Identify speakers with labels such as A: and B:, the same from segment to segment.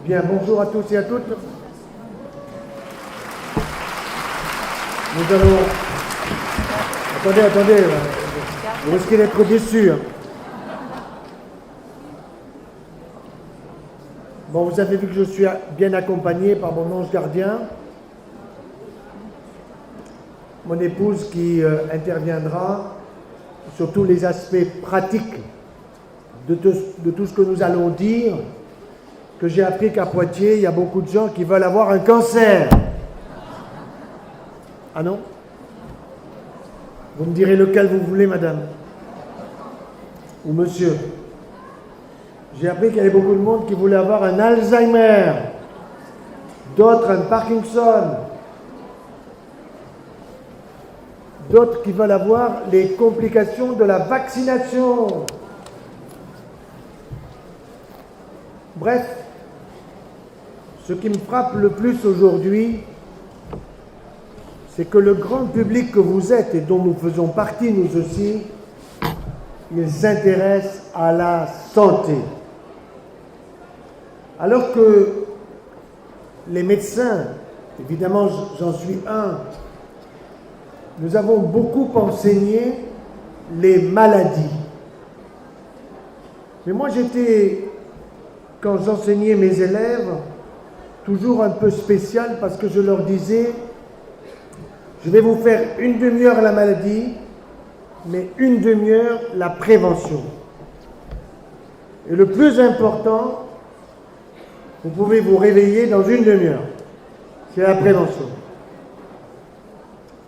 A: Bien, bonjour à tous et à toutes. Nous allons... Attendez, vous risquez d'être déçus. Bon, vous avez vu que je suis bien accompagné par mon ange gardien, mon épouse qui interviendra sur tous les aspects pratiques de tout ce que nous allons dire, que j'ai appris qu'à Poitiers, il y a beaucoup de gens qui veulent avoir un cancer. Ah non? Vous me direz lequel vous voulez, madame ou monsieur. J'ai appris qu'il y avait beaucoup de monde qui voulait avoir un Alzheimer, d'autres un Parkinson, d'autres qui veulent avoir les complications de la vaccination. Bref, ce qui me frappe le plus aujourd'hui, c'est que le grand public que vous êtes et dont nous faisons partie, nous aussi, ils s'intéressent à la santé. Alors que les médecins, évidemment j'en suis un, nous avons beaucoup enseigné les maladies. Mais moi j'étais, quand j'enseignais mes élèves, toujours un peu spécial parce que je leur disais, je vais vous faire une demi-heure la maladie, mais une demi-heure la prévention. Et le plus important, vous pouvez vous réveiller dans une demi-heure. C'est la prévention.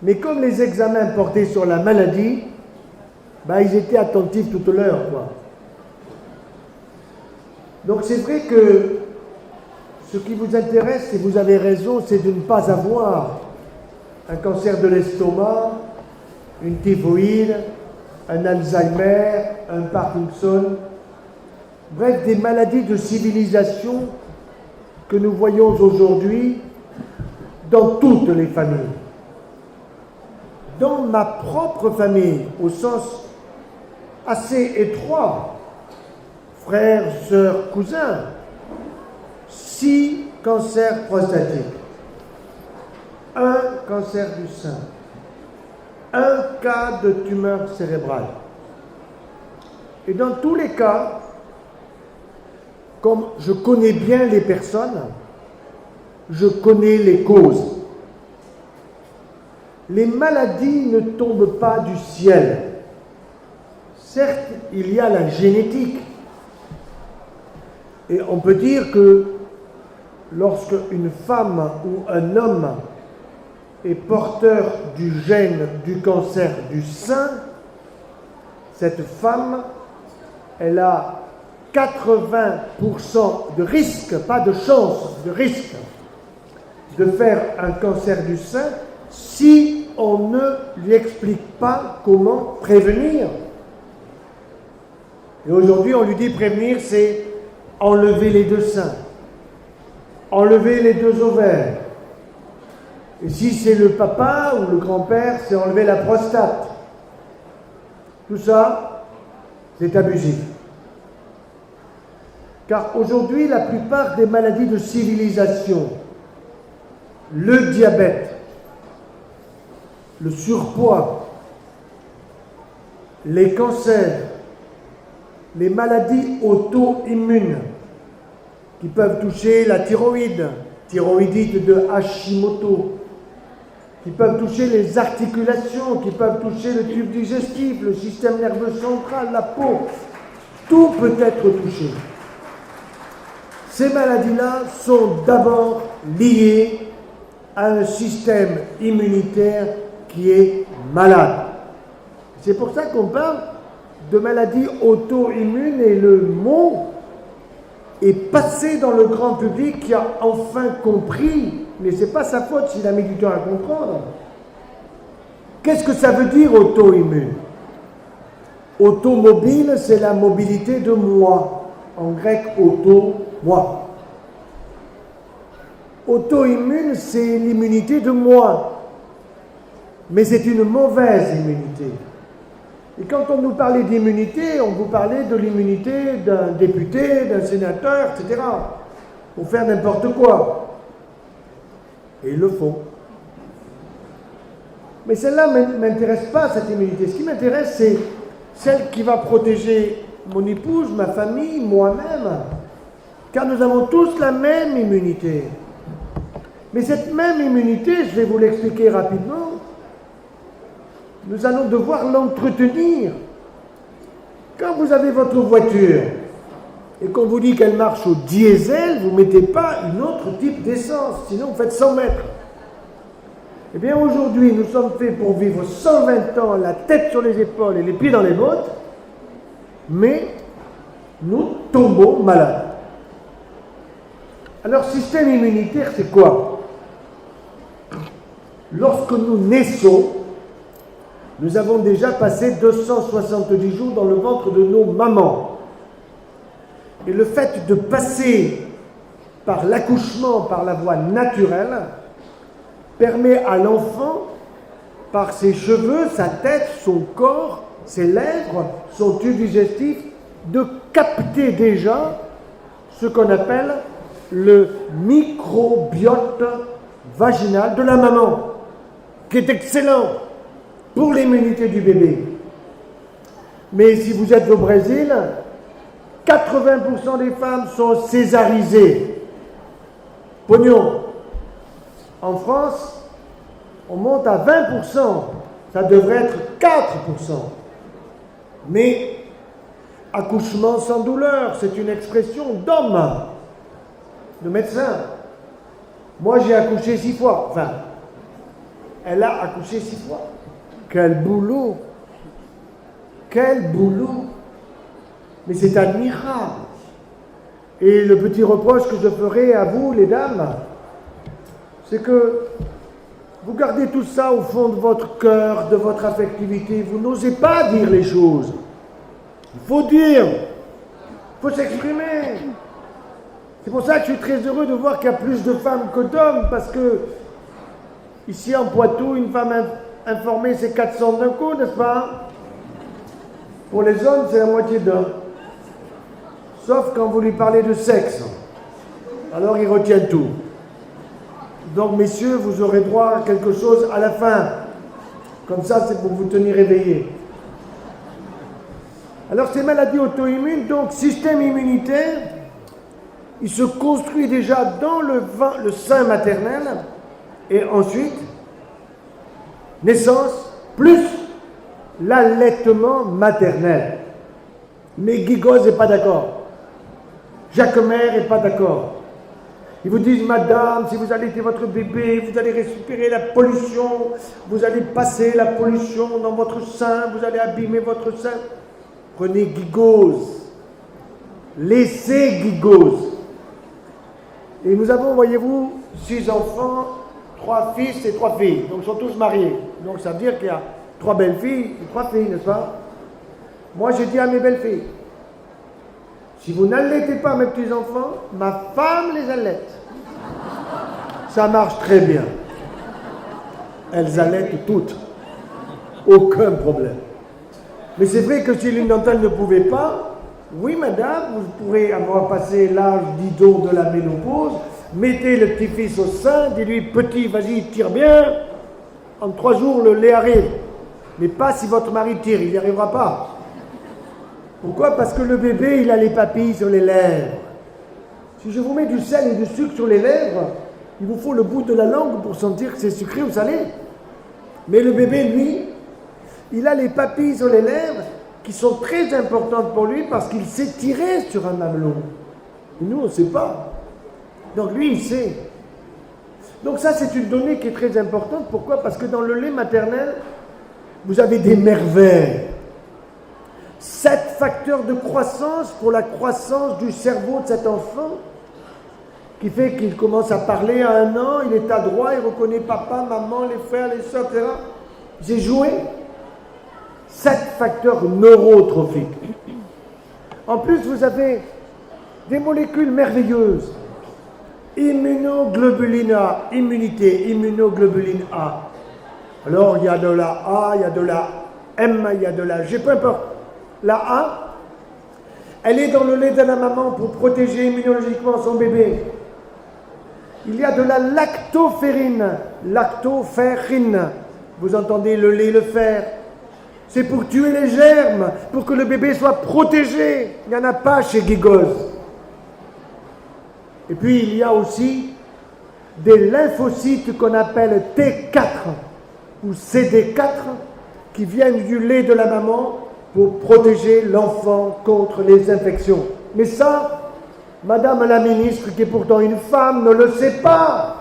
A: Mais comme les examens portaient sur la maladie, ils étaient attentifs toute l'heure, quoi. Donc c'est vrai que ce qui vous intéresse, et vous avez raison, c'est de ne pas avoir un cancer de l'estomac, une typhoïde, un Alzheimer, un Parkinson, bref, des maladies de civilisation que nous voyons aujourd'hui dans toutes les familles. Dans ma propre famille, au sens assez étroit, frères, sœurs, cousins, 6 cancers prostatiques, 1 cancer du sein, 1 cas de tumeur cérébrale. Et dans tous les cas, comme je connais bien les personnes, je connais les causes. Les maladies ne tombent pas du ciel. Certes, il y a la génétique. Et on peut dire que lorsque une femme ou un homme est porteur du gène du cancer du sein, cette femme, elle a 80% de risque, pas de chance, de risque, de faire un cancer du sein si on ne lui explique pas comment prévenir. Et aujourd'hui, on lui dit prévenir, c'est enlever les 2 seins, enlever les 2 ovaires. Et si c'est le papa ou le grand-père, c'est enlever la prostate. Tout ça, c'est abusif. Car aujourd'hui, la plupart des maladies de civilisation, le diabète, le surpoids, les cancers, les maladies auto-immunes qui peuvent toucher la thyroïde, thyroïdite de Hashimoto, qui peuvent toucher les articulations, qui peuvent toucher le tube digestif, le système nerveux central, la peau, tout peut être touché. Ces maladies-là sont d'abord liées à un système immunitaire qui est malade. C'est pour ça qu'on parle de maladies auto-immunes et le mot est passé dans le grand public qui a enfin compris, mais ce n'est pas sa faute s'il a mis du temps à comprendre. Qu'est-ce que ça veut dire auto-immune? Automobile, c'est la mobilité de moi. En grec, auto, moi. Auto-immune, c'est l'immunité de moi. Mais c'est une mauvaise immunité. Et quand on nous parlait d'immunité, on vous parlait de l'immunité d'un député, d'un sénateur, etc. pour faire n'importe quoi. Et ils le font. Mais celle-là ne m'intéresse pas, cette immunité. Ce qui m'intéresse, c'est celle qui va protéger mon épouse, ma famille, moi-même. Car nous avons tous la même immunité. Mais cette même immunité, je vais vous l'expliquer rapidement, nous allons devoir l'entretenir. Quand vous avez votre voiture et qu'on vous dit qu'elle marche au diesel, vous ne mettez pas un autre type d'essence, sinon vous faites 100 mètres. Eh bien aujourd'hui, nous sommes faits pour vivre 120 ans, la tête sur les épaules et les pieds dans les bottes, mais nous tombons malades. Alors, système immunitaire, c'est quoi? Lorsque nous naissons, nous avons déjà passé 270 jours dans le ventre de nos mamans. Et le fait de passer par l'accouchement, par la voie naturelle, permet à l'enfant, par ses cheveux, sa tête, son corps, ses lèvres, son tube digestif, de capter déjà ce qu'on appelle le microbiote vaginal de la maman, qui est excellent pour l'immunité du bébé. Mais si vous êtes au Brésil, 80% des femmes sont césarisées. Pognon. En France, on monte à 20%. Ça devrait être 4%. Mais accouchement sans douleur, c'est une expression d'homme, de médecin. Moi, j'ai accouché 6 fois. Enfin, elle a accouché 6 fois. Quel boulot! Quel boulot! Mais c'est admirable. Et le petit reproche que je ferai à vous, les dames, c'est que vous gardez tout ça au fond de votre cœur, de votre affectivité. Vous n'osez pas dire les choses. Il faut dire. Il faut s'exprimer. C'est pour ça que je suis très heureux de voir qu'il y a plus de femmes que d'hommes, parce que ici en Poitou, une femme informée, c'est 400 d'un coup, n'est-ce pas? Pour les hommes, c'est la moitié d'un. Sauf quand vous lui parlez de sexe. Alors il retient tout. Donc, messieurs, vous aurez droit à quelque chose à la fin. Comme ça, c'est pour vous tenir éveillés. Alors, ces maladies auto-immunes, donc, système immunitaire, il se construit déjà dans le sein maternel, et ensuite, naissance, plus l'allaitement maternel. Mais Guigoz n'est pas d'accord. Jacquemer n'est pas d'accord. Ils vous disent, madame, si vous allaitez votre bébé, vous allez récupérer la pollution, vous allez passer la pollution dans votre sein, vous allez abîmer votre sein. Prenez Guigoz. Laissez Guigoz. Et nous avons, voyez-vous, 6 enfants, 3 fils et 3 filles. Donc ils sont tous mariés. Donc ça veut dire qu'il y a 3 belles filles et 3 filles, n'est-ce pas? Moi j'ai dit à mes belles filles, si vous n'allaitez pas mes petits-enfants, ma femme les allaite. Ça marche très bien. Elles allaitent toutes. Aucun problème. Mais c'est vrai que si l'une d'entre elles ne pouvait pas, oui madame, vous pourrez avoir passé l'âge d'idole de la ménopause, mettez le petit-fils au sein, dites-lui, petit, vas-y, tire bien, en 3 jours le lait arrive. Mais pas si votre mari tire, il n'y arrivera pas. Pourquoi? Parce que le bébé, il a les papilles sur les lèvres. Si je vous mets du sel et du sucre sur les lèvres, il vous faut le bout de la langue pour sentir que c'est sucré ou salé. Mais le bébé, lui, il a les papilles sur les lèvres qui sont très importantes pour lui parce qu'il sait tirer sur un mamelon. Et nous, on ne sait pas. Donc lui, il sait. Donc ça, c'est une donnée qui est très importante. Pourquoi? Parce que dans le lait maternel, vous avez des merveilles. 7 facteurs de croissance pour la croissance du cerveau de cet enfant, qui fait qu'il commence à parler à 1 an, il est adroit, il reconnaît papa, maman, les frères, les soeurs, etc. J'ai joué 7 facteurs neurotrophiques. En plus, vous avez des molécules merveilleuses. Immunoglobuline A, immunité, immunoglobuline A. Alors, il y a de la A, il y a de la M, il y a de la G, peu importe. La A, elle est dans le lait de la maman pour protéger immunologiquement son bébé. Il y a de la lactoferrine. Lactoferrine. Vous entendez le lait, le fer. C'est pour tuer les germes, pour que le bébé soit protégé. Il n'y en a pas chez Gigoz. Et puis il y a aussi des lymphocytes qu'on appelle T4 ou CD4 qui viennent du lait de la maman pour protéger l'enfant contre les infections. Mais ça, Madame la ministre, qui est pourtant une femme, ne le sait pas.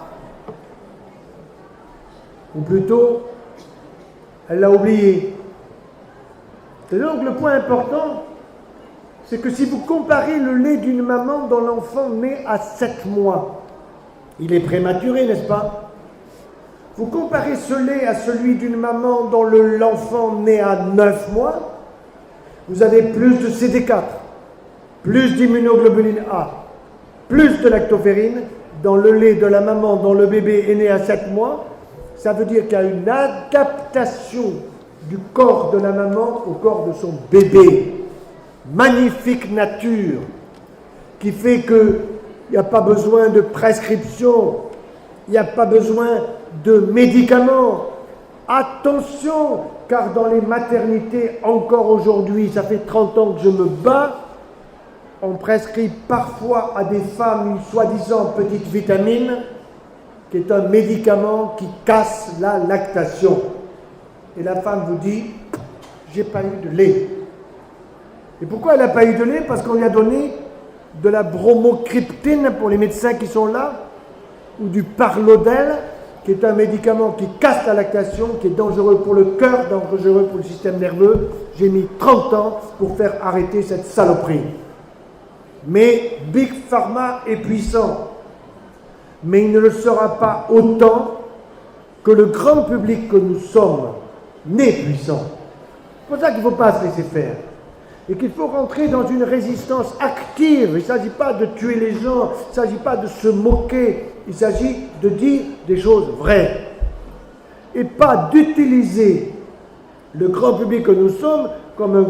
A: Ou plutôt, elle l'a oublié. Et donc le point important, c'est que si vous comparez le lait d'une maman dont l'enfant naît à 7 mois, il est prématuré, n'est-ce pas? Vous comparez ce lait à celui d'une maman dont l'enfant naît à 9 mois, vous avez plus de CD4, plus d'immunoglobuline A, plus de lactoferrine dans le lait de la maman dont le bébé est né à 7 mois. Ça veut dire qu'il y a une adaptation du corps de la maman au corps de son bébé. Magnifique nature qui fait qu'il n'y a pas besoin de prescription, il n'y a pas besoin de médicaments. Attention, car dans les maternités, encore aujourd'hui, ça fait 30 ans que je me bats, on prescrit parfois à des femmes une soi-disant petite vitamine qui est un médicament qui casse la lactation. Et la femme vous dit, j'ai pas eu de lait. Et pourquoi elle n'a pas eu de lait? Parce qu'on lui a donné de la bromocriptine pour les médecins qui sont là, ou du Parlodel, qui est un médicament qui casse la lactation, qui est dangereux pour le cœur, dangereux pour le système nerveux. J'ai mis 30 ans pour faire arrêter cette saloperie. Mais Big Pharma est puissant. Mais il ne le sera pas autant que le grand public que nous sommes n'est puissant. C'est pour ça qu'il ne faut pas se laisser faire. Et qu'il faut rentrer dans une résistance active. Il ne s'agit pas de tuer les gens, il ne s'agit pas de se moquer, il s'agit de dire des choses vraies. Et pas d'utiliser le grand public que nous sommes comme un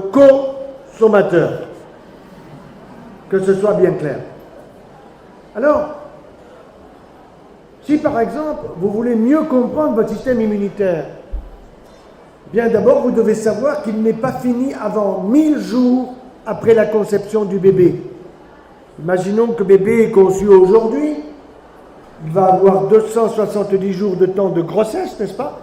A: consommateur. Que ce soit bien clair. Alors, si par exemple, vous voulez mieux comprendre votre système immunitaire, bien d'abord, vous devez savoir qu'il n'est pas fini avant 1000 jours après la conception du bébé. Imaginons que le bébé est conçu aujourd'hui, il va avoir 270 jours de temps de grossesse, n'est-ce pas?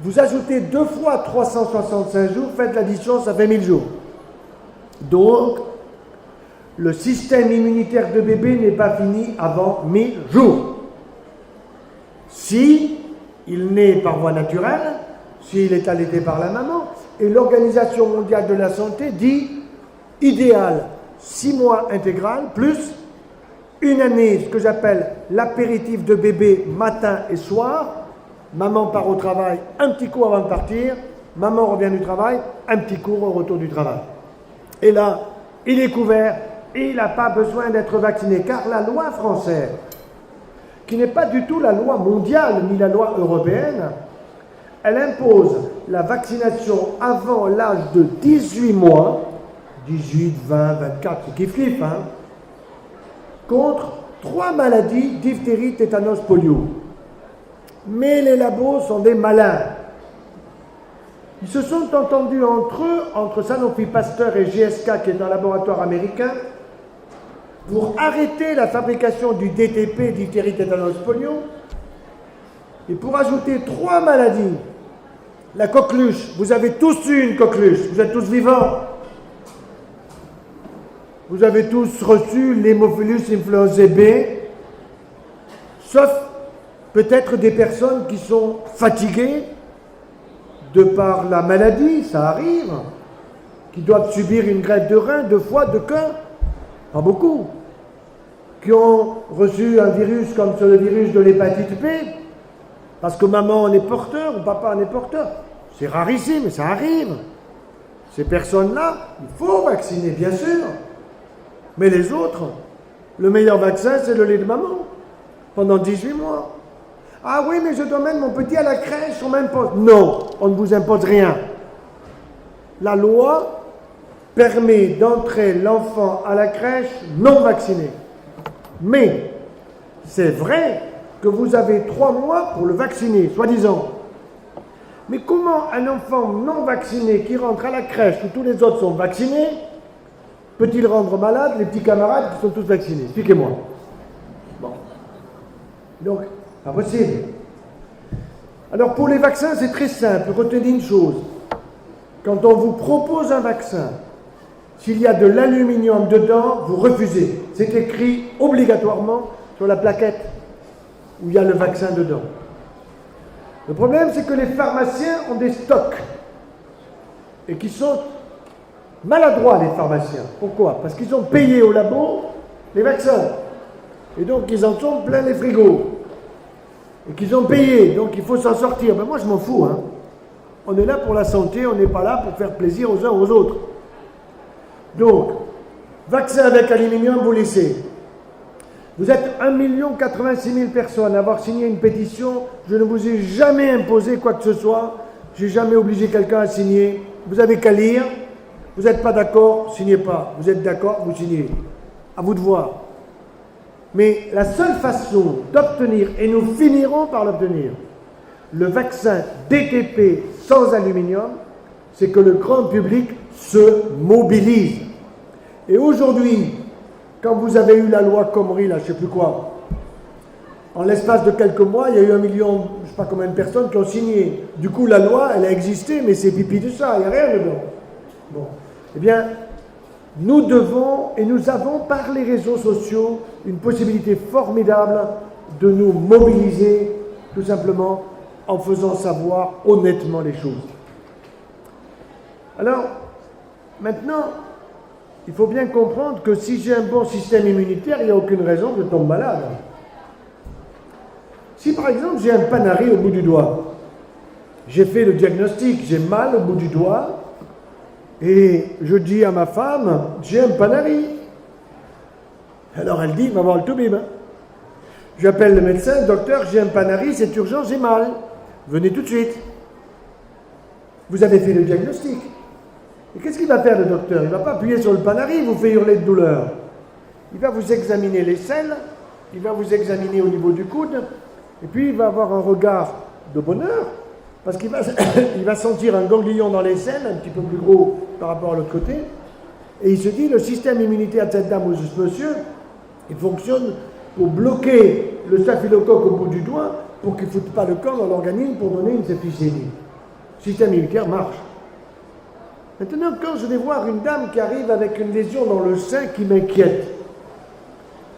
A: Vous ajoutez 2 fois 365 jours, faites l'addition, ça fait 1000 jours. Donc, le système immunitaire de bébé n'est pas fini avant 1000 jours. Si il naît par voie naturelle, s'il est allaité par la maman, et l'Organisation mondiale de la santé dit idéal 6 mois intégral plus une année, ce que j'appelle l'apéritif de bébé matin et soir. Maman part au travail, un petit coup avant de partir, maman revient du travail, un petit coup au retour du travail. Et là, il est couvert et il n'a pas besoin d'être vacciné, car la loi française, qui n'est pas du tout la loi mondiale ni la loi européenne, elle impose la vaccination avant l'âge de 18 mois, 18, 20, 24, c'est kiff-kiff, hein, contre 3 maladies, diphtérie, tétanos, polio. Mais les labos sont des malins. Ils se sont entendus entre eux, entre Sanofi Pasteur et GSK, qui est un laboratoire américain, pour arrêter la fabrication du DTP, diphtérie, tétanos, polio, et pour ajouter 3 maladies. La coqueluche, vous avez tous eu une coqueluche, vous êtes tous vivants. Vous avez tous reçu l'hémophilus influenzae B, sauf peut-être des personnes qui sont fatiguées de par la maladie, ça arrive, qui doivent subir une greffe de rein, de foie, de cœur, pas beaucoup, qui ont reçu un virus comme le virus de l'hépatite B, parce que maman en est porteur ou papa en est porteur. C'est rarissime, mais ça arrive. Ces personnes-là, il faut vacciner, bien sûr. Mais les autres, le meilleur vaccin, c'est le lait de maman, pendant 18 mois. Ah oui, mais je dois mettre mon petit à la crèche, on m'impose. Non, on ne vous impose rien. La loi permet d'entrer l'enfant à la crèche non vacciné. Mais, c'est vrai que vous avez 3 mois pour le vacciner, soi-disant. Mais comment un enfant non vacciné qui rentre à la crèche où tous les autres sont vaccinés peut-il rendre malade les petits camarades qui sont tous vaccinés? Expliquez-moi. Bon. Donc, pas possible. Alors pour les vaccins, c'est très simple. Retenez une chose. Quand on vous propose un vaccin, s'il y a de l'aluminium dedans, vous refusez. C'est écrit obligatoirement sur la plaquette où il y a le vaccin dedans. Le problème, c'est que les pharmaciens ont des stocks et qui sont maladroits, les pharmaciens. Pourquoi? Parce qu'ils ont payé au labo les vaccins. Et donc, ils en sont plein les frigos. Et qu'ils ont payé, donc il faut s'en sortir. Ben moi, je m'en fous. Hein. On est là pour la santé, on n'est pas là pour faire plaisir aux uns aux autres. Donc, vaccin avec aluminium, vous laissez. Vous êtes 1 086 000 personnes à avoir signé une pétition. Je ne vous ai jamais imposé quoi que ce soit. Je n'ai jamais obligé quelqu'un à signer. Vous n'avez qu'à lire. Vous n'êtes pas d'accord, signez pas. Vous êtes d'accord, vous signez. À vous de voir. Mais la seule façon d'obtenir, et nous finirons par l'obtenir, le vaccin DTP sans aluminium, c'est que le grand public se mobilise. Et aujourd'hui, quand vous avez eu la loi Khomri, là, je ne sais plus quoi, en l'espace de quelques mois, il y a eu 1 million, je ne sais pas combien de personnes qui ont signé. Du coup, la loi, elle a existé, mais c'est pipi de ça, il n'y a rien dedans. Bon. Eh bien, nous devons, et nous avons par les réseaux sociaux, une possibilité formidable de nous mobiliser, tout simplement, en faisant savoir honnêtement les choses. Alors, maintenant, il faut bien comprendre que si j'ai un bon système immunitaire, il n'y a aucune raison que je tombe malade. Si par exemple j'ai un panari au bout du doigt, j'ai fait le diagnostic, j'ai mal au bout du doigt, et je dis à ma femme, j'ai un panari. Alors elle dit, va voir le toubib. J'appelle le médecin, docteur, j'ai un panari, c'est urgent, j'ai mal. Venez tout de suite. Vous avez fait le diagnostic. Et qu'est-ce qu'il va faire le docteur? Il ne va pas appuyer sur le panari, il vous fait hurler de douleur. Il va vous examiner les selles, il va vous examiner au niveau du coude, et puis il va avoir un regard de bonheur, parce qu'il va, il va sentir un ganglion dans les selles, un petit peu plus gros par rapport à l'autre côté, et il se dit, le système immunitaire de cette dame ou de ce monsieur, il fonctionne pour bloquer le staphylocoque au bout du doigt, pour qu'il ne foute pas le camp dans l'organisme pour donner une septicémie. Le système immunitaire marche. Maintenant, quand je vais voir une dame qui arrive avec une lésion dans le sein qui m'inquiète,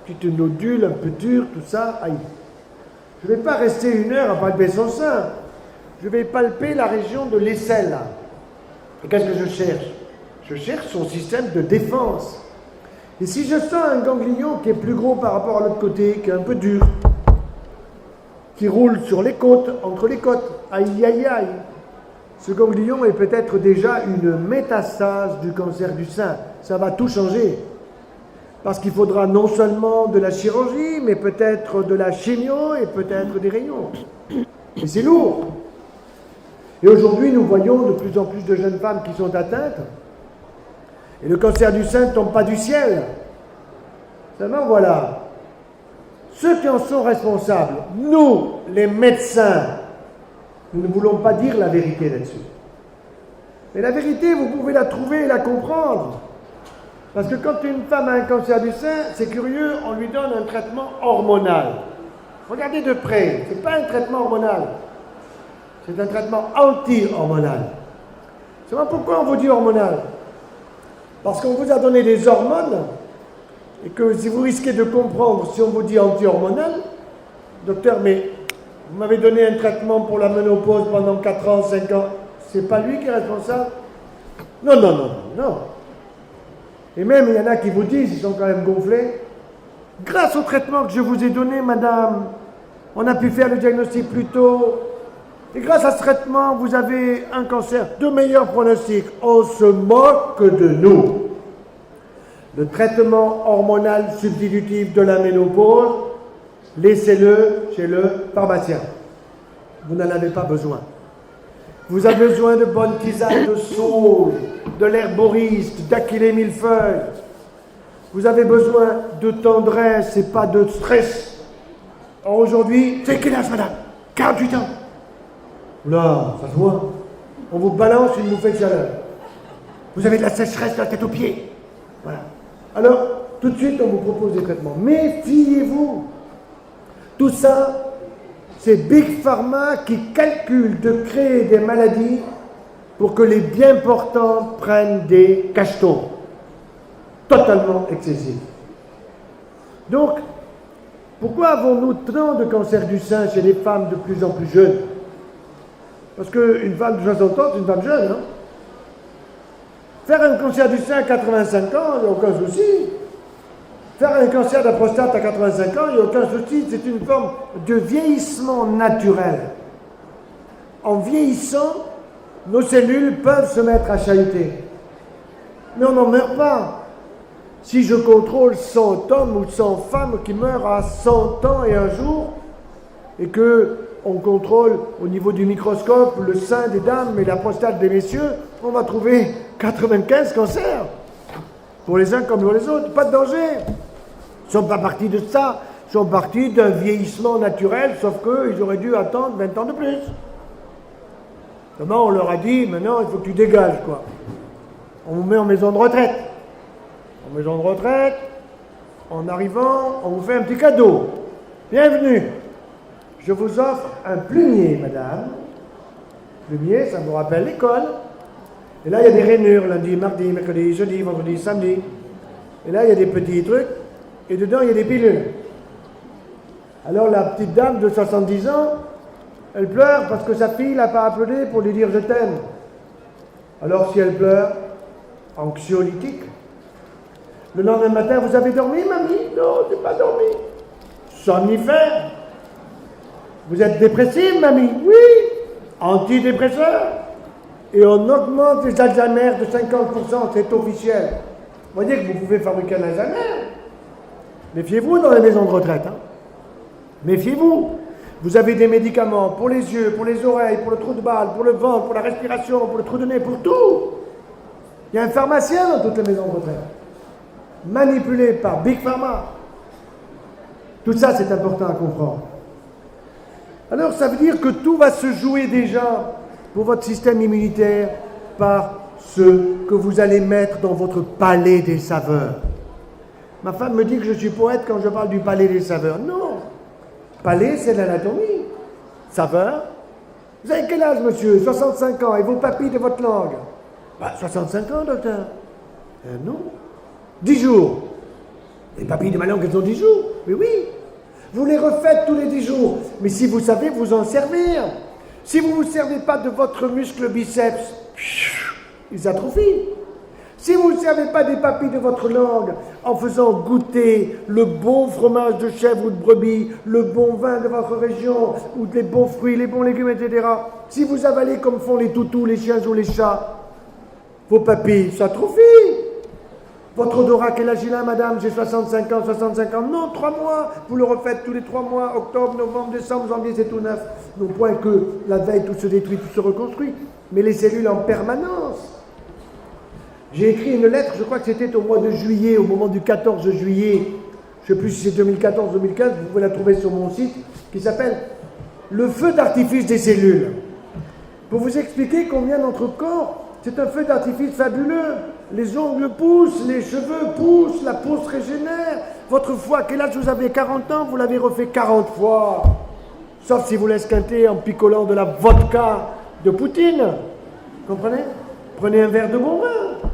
A: petite nodule un peu dure, tout ça, aïe. Je ne vais pas rester 1 heure à palper son sein. Je vais palper la région de l'aisselle. Et qu'est-ce que je cherche? Je cherche son système de défense. Et si je sens un ganglion qui est plus gros par rapport à l'autre côté, qui est un peu dur, qui roule sur les côtes, entre les côtes, aïe aïe aïe, ce ganglion est peut-être déjà une métastase du cancer du sein. Ça va tout changer. Parce qu'il faudra non seulement de la chirurgie, mais peut-être de la chimio et peut-être des rayons. Et c'est lourd. Et aujourd'hui, nous voyons de plus en plus de jeunes femmes qui sont atteintes. Et le cancer du sein ne tombe pas du ciel. Seulement, voilà. Ceux qui en sont responsables, nous, les médecins, nous ne voulons pas dire la vérité là-dessus. Mais la vérité, vous pouvez la trouver et la comprendre. Parce que quand une femme a un cancer du sein, c'est curieux, on lui donne un traitement hormonal. Regardez de près, ce n'est pas un traitement hormonal. C'est un traitement anti-hormonal. C'est pourquoi on vous dit hormonal? Parce qu'on vous a donné des hormones, et que si vous risquez de comprendre si on vous dit anti-hormonal, docteur, mais vous m'avez donné un traitement pour la ménopause pendant 4 ans, 5 ans, c'est pas lui qui est responsable? Non, non, non, non. Et même, il y en a qui vous disent, ils sont quand même gonflés, grâce au traitement que je vous ai donné, madame, on a pu faire le diagnostic plus tôt, et grâce à ce traitement, vous avez un cancer de meilleur pronostic. On se moque de nous. Le traitement hormonal substitutif de la ménopause, laissez-le chez le pharmacien. Vous n'en avez pas besoin. Vous avez besoin de bonnes tisanes de sauge, de l'herboriste, d'aquilée millefeuille. Vous avez besoin de tendresse et pas de stress. Or aujourd'hui, c'est quel âge, madame? 48 ans. Oula, ça se voit. On vous balance une bouffée de chaleur. Vous avez de la sécheresse de la tête aux pieds. Voilà. Alors, tout de suite, on vous propose des traitements. Méfiez-vous. Tout ça, c'est Big Pharma qui calcule de créer des maladies pour que les bien portants prennent des cachetons totalement excessifs. Donc, pourquoi avons-nous tant de cancers du sein chez les femmes de plus en plus jeunes? Parce qu'une femme de 60 ans, c'est une femme jeune. Hein? Faire un cancer du sein à 85 ans, il n'y a aucun souci. Faire un cancer de la prostate à 85 ans, il n'y a aucun souci. C'est une forme de vieillissement naturel. En vieillissant, nos cellules peuvent se mettre à chahuter. Mais on n'en meurt pas. Si je contrôle 100 hommes ou 100 femmes qui meurent à 100 ans et un jour, et qu'on contrôle au niveau du microscope le sein des dames et la prostate des messieurs, on va trouver 95 cancers. Pour les uns comme pour les autres, pas de danger. Ils ne sont pas partis de ça, ils sont partis d'un vieillissement naturel, sauf qu'ils auraient dû attendre 20 ans de plus. Comment on leur a dit, maintenant il faut que tu dégages, quoi. On vous met en maison de retraite. En maison de retraite, en arrivant, on vous fait un petit cadeau. Bienvenue. Je vous offre un plumier, madame. Plumier, ça vous rappelle l'école. Et là, il y a des rainures, lundi, mardi, mercredi, jeudi, vendredi, samedi. Et là, il y a des petits trucs. Et dedans, il y a des pilules. Alors, la petite dame de 70 ans, elle pleure parce que sa fille l'a pas appelée pour lui dire « je t'aime ». Alors, si elle pleure, anxiolytique. Le lendemain matin, vous avez dormi, mamie? Non, je n'ai pas dormi. Somnifère. Vous êtes dépressive, mamie? Oui. Antidépresseur. Et on augmente les Alzheimer de 50%, c'est officiel. On va dire que vous pouvez fabriquer un Alzheimer. Méfiez-vous dans les maisons de retraite. Hein. Méfiez-vous. Vous avez des médicaments pour les yeux, pour les oreilles, pour le trou de balle, pour le ventre, pour la respiration, pour le trou de nez, pour tout. Il y a un pharmacien dans toutes les maisons de retraite. Manipulé par Big Pharma. Tout ça, c'est important à comprendre. Alors, ça veut dire que tout va se jouer déjà pour votre système immunitaire par ce que vous allez mettre dans votre palais des saveurs. Ma femme me dit que je suis poète quand je parle du palais des saveurs. Non. Palais, c'est l'anatomie. Saveur. Vous avez quel âge, monsieur? 65 ans. Et vos papilles de votre langue? 65 ans, docteur. Non. 10 jours. Les papilles de ma langue, elles ont 10 jours. Mais oui. Vous les refaites tous les 10 jours. Mais si vous savez vous en servir, si vous ne vous servez pas de votre muscle biceps, il s'atrophie. Si vous ne servez pas des papilles de votre langue en faisant goûter le bon fromage de chèvre ou de brebis, le bon vin de votre région, ou les bons fruits, les bons légumes, etc., si vous avalez comme font les toutous, les chiens ou les chats, vos papilles s'atrophient. Votre odorat, quel âge il a, madame? J'ai 65 ans, 65 ans. Non, 3 mois. Vous le refaites tous les 3 mois, octobre, novembre, décembre, janvier, c'est tout neuf. Non point que la veille, tout se détruit, tout se reconstruit. Mais les cellules en permanence. J'ai écrit une lettre, je crois que c'était au mois de juillet, au moment du 14 juillet. Je ne sais plus si c'est 2014 ou 2015, vous pouvez la trouver sur mon site, qui s'appelle « Le feu d'artifice des cellules ». Pour vous expliquer combien notre corps, c'est un feu d'artifice fabuleux. Les ongles poussent, les cheveux poussent, la peau se régénère. Votre foie, quel âge vous avez? 40 ans, vous l'avez refait 40 fois. Sauf si vous l'esquintez en picolant de la vodka de Poutine. Comprenez? Prenez un verre de bon vin.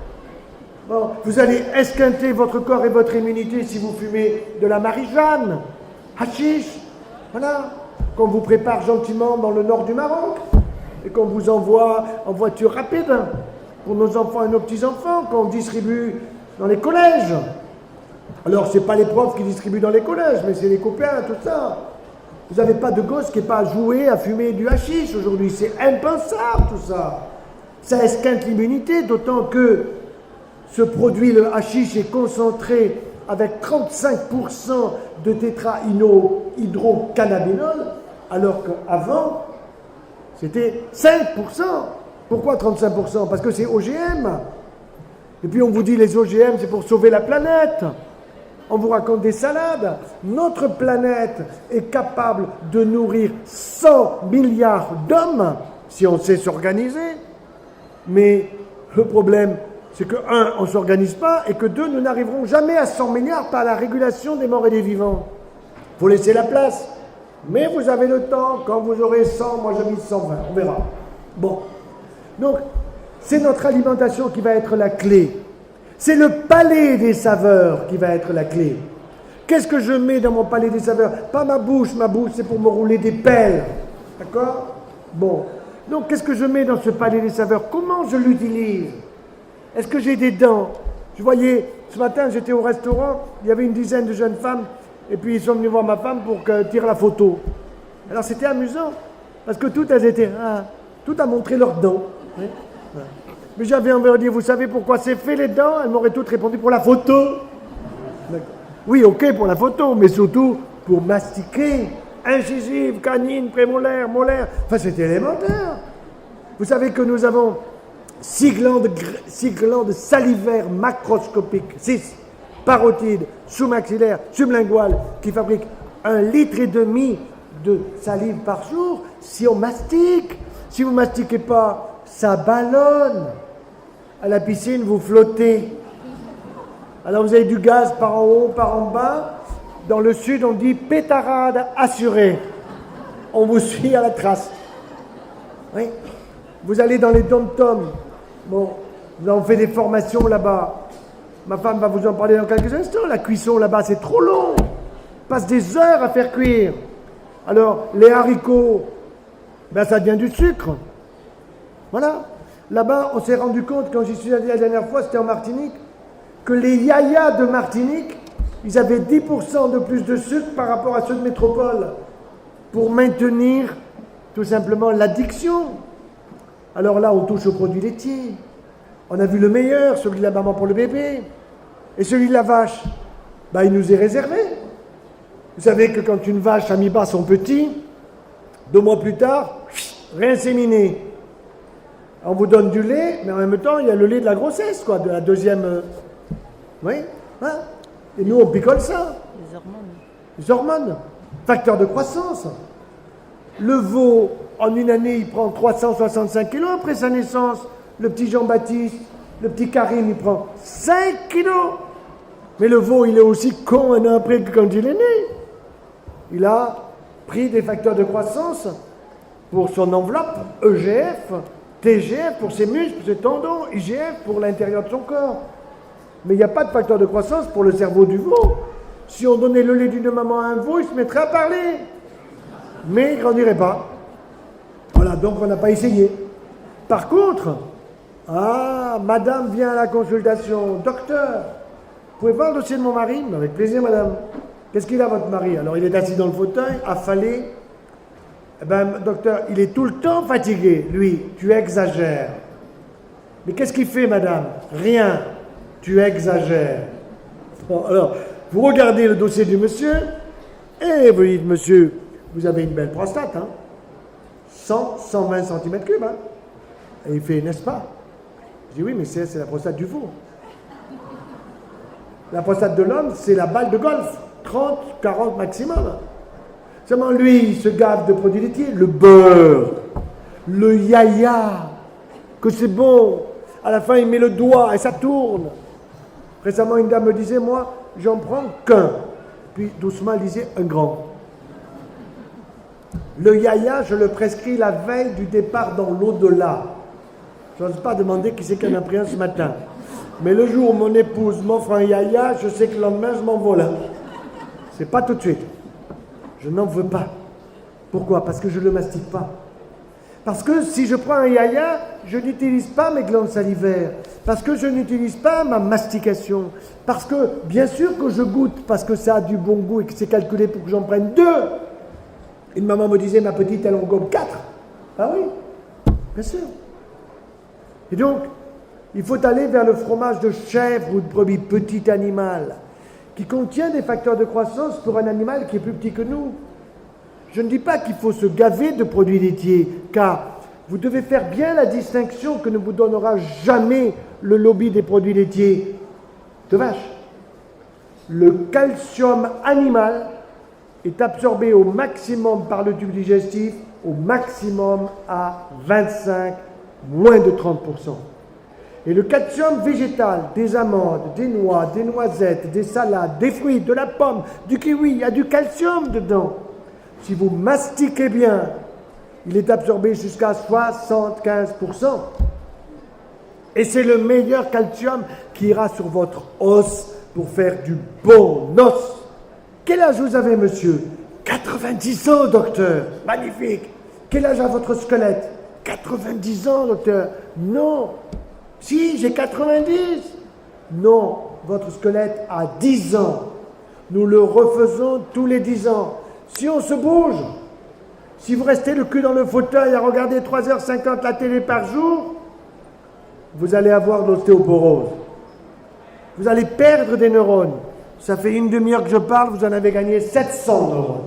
A: Bon, vous allez esquinter votre corps et votre immunité si vous fumez de la Marie-Jeanne, hashish, voilà, qu'on vous prépare gentiment dans le nord du Maroc et qu'on vous envoie en voiture rapide pour nos enfants et nos petits-enfants, qu'on distribue dans les collèges. Alors, ce n'est pas les profs qui distribuent dans les collèges, mais c'est les copains, tout ça. Vous n'avez pas de gosse qui n'est pas joué à fumer du hashish aujourd'hui. C'est impensable, tout ça. Ça esquinte l'immunité, d'autant que ce produit, le hashish, est concentré avec 35% de tétrahydrocannabinol, alors qu'avant, c'était 5%. Pourquoi 35%? Parce que c'est OGM. Et puis on vous dit les OGM, c'est pour sauver la planète. on vous raconte des salades. Notre planète est capable de nourrir 100 milliards d'hommes si on sait s'organiser. Mais le problème, c'est que, un, on ne s'organise pas, et que deux, nous n'arriverons jamais à 100 milliards par la régulation des morts et des vivants. Il faut laisser la place. Mais vous avez le temps, quand vous aurez 100, moi j'ai mis 120, on verra. Bon. Donc, c'est notre alimentation qui va être la clé. C'est le palais des saveurs qui va être la clé. Qu'est-ce que je mets dans mon palais des saveurs? Pas ma bouche c'est pour me rouler des pelles. D'accord? Bon. Donc, qu'est-ce que je mets dans ce palais des saveurs? Comment je l'utilise? Est-ce que j'ai des dents? Je voyais, ce matin, j'étais au restaurant, il y avait une dizaine de jeunes femmes, et puis ils sont venus voir ma femme pour qu'elle tire la photo. Alors, c'était amusant, parce que toutes elles étaient, tout a montré leurs dents. Oui. Voilà. Mais j'avais envie de dire, vous savez pourquoi c'est fait les dents? Elles m'auraient toutes répondu pour la photo. Oui, ok pour la photo, mais surtout pour mastiquer. Incisive, canine, prémolaire, molaire. Enfin, c'est élémentaire. Vous savez que nous avons 6 glandes salivaires macroscopiques, 6 parotides, sous-maxillaires, sublinguales, qui fabriquent 1,5 litre de salive par jour si on mastique. Si vous ne mastiquez pas, ça ballonne. À la piscine, vous flottez. Alors vous avez du gaz par en haut, par en bas. Dans le sud, on dit pétarade assurée. On vous suit à la trace. Oui. Vous allez dans les dom-toms. Bon, nous avons fait des formations là-bas. Ma femme va vous en parler dans quelques instants. La cuisson là-bas, c'est trop long. On passe des heures à faire cuire. Alors, les haricots, ben ça vient du sucre. Voilà. Là-bas, on s'est rendu compte, quand j'y suis allé la dernière fois, c'était en Martinique, que les yayas de Martinique, ils avaient 10% de plus de sucre par rapport à ceux de métropole, pour maintenir tout simplement l'addiction. Alors là, on touche aux produits laitiers. On a vu le meilleur, celui de la maman pour le bébé. Et celui de la vache, ben, il nous est réservé. Vous savez que quand une vache a mis bas son petit, 2 mois plus tard, réinséminé. On vous donne du lait, mais en même temps, il y a le lait de la grossesse, quoi, de la deuxième... Oui, hein? Et nous, on picole ça.
B: Les hormones.
A: Les hormones. Facteur de croissance. Le veau, en une année, il prend 365 kilos après sa naissance. Le petit Jean-Baptiste, le petit Karim, il prend 5 kilos. Mais le veau, il est aussi con un an après que quand il est né. Il a pris des facteurs de croissance pour son enveloppe, EGF, TGF pour ses muscles, ses tendons, IGF pour l'intérieur de son corps. Mais il n'y a pas de facteur de croissance pour le cerveau du veau. Si on donnait le lait d'une maman à un veau, il se mettrait à parler. Mais il ne grandirait pas. Voilà, donc on n'a pas essayé. Par contre, madame vient à la consultation. Docteur, vous pouvez voir le dossier de mon mari? Avec plaisir, madame. Qu'est-ce qu'il a, votre mari? Alors, il est assis dans le fauteuil, affalé. Eh bien, docteur, il est tout le temps fatigué. Lui, tu exagères. Mais qu'est-ce qu'il fait, madame? Rien. Tu exagères. Bon, alors, vous regardez le dossier du monsieur, et vous dites, monsieur, vous avez une belle prostate, hein? 120 cm3, hein? Et il fait, n'est-ce pas? Je dis, oui, mais c'est la prostate du veau. La prostate de l'homme, c'est la balle de golf. 30, 40 maximum. Seulement, lui, il se gave de produits laitiers. Le beurre, le yaya, que c'est bon. À la fin, il met le doigt et ça tourne. Récemment, une dame me disait, moi, j'en prends qu'un. Puis, doucement, elle disait, un grand. Le yaya, je le prescris la veille du départ dans l'au-delà. Je n'ose pas demander qui c'est qui en a pris un ce matin. Mais le jour où mon épouse m'offre un yaya, je sais que le lendemain, je m'envole. C'est pas tout de suite. Je n'en veux pas. Pourquoi? Parce que je ne le mastique pas. Parce que si je prends un yaya, je n'utilise pas mes glandes salivaires. Parce que je n'utilise pas ma mastication. Parce que, bien sûr que je goûte, parce que ça a du bon goût et que c'est calculé pour que j'en prenne 2. Une maman me disait, ma petite, elle en gobe 4. Ah oui, bien sûr. Et donc, il faut aller vers le fromage de chèvre ou de brebis, petit animal, qui contient des facteurs de croissance pour un animal qui est plus petit que nous. Je ne dis pas qu'il faut se gaver de produits laitiers, car vous devez faire bien la distinction que ne vous donnera jamais le lobby des produits laitiers de vache. le calcium animal est absorbé au maximum par le tube digestif, au maximum à 25, moins de 30%. Et le calcium végétal, des amandes, des noix, des noisettes, des salades, des fruits, de la pomme, du kiwi, il y a du calcium dedans. Si vous mastiquez bien, il est absorbé jusqu'à 75%. Et c'est le meilleur calcium qui ira sur votre os pour faire du bon os. Quel âge vous avez, monsieur? 90 ans, docteur. Magnifique. Quel âge a votre squelette? 90 ans, docteur. Non. Si, j'ai 90. Non, votre squelette a 10 ans. Nous le refaisons tous les 10 ans. Si on se bouge, si vous restez le cul dans le fauteuil à regarder 3h50 la télé par jour, vous allez avoir de l'ostéoporose. Vous allez perdre des neurones. Ça fait une demi-heure que je parle, vous en avez gagné 700 neurones.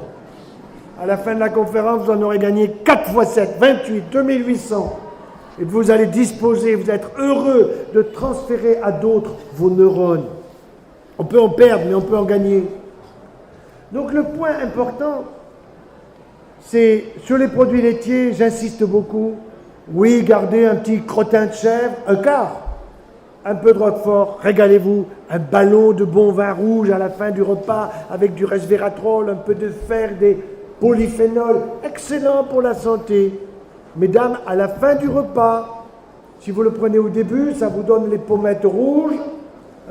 A: À la fin de la conférence, vous en aurez gagné 4 x 7, 28, 2800. Et vous allez disposer, vous êtes heureux de transférer à d'autres vos neurones. On peut en perdre, mais on peut en gagner. Donc le point important, c'est sur les produits laitiers, j'insiste beaucoup. Oui, gardez un petit crottin de chèvre, un quart. Un peu de roquefort, régalez-vous, un ballon de bon vin rouge à la fin du repas avec du resveratrol, un peu de fer, des polyphénols, excellent pour la santé. Mesdames, à la fin du repas, si vous le prenez au début, ça vous donne les pommettes rouges,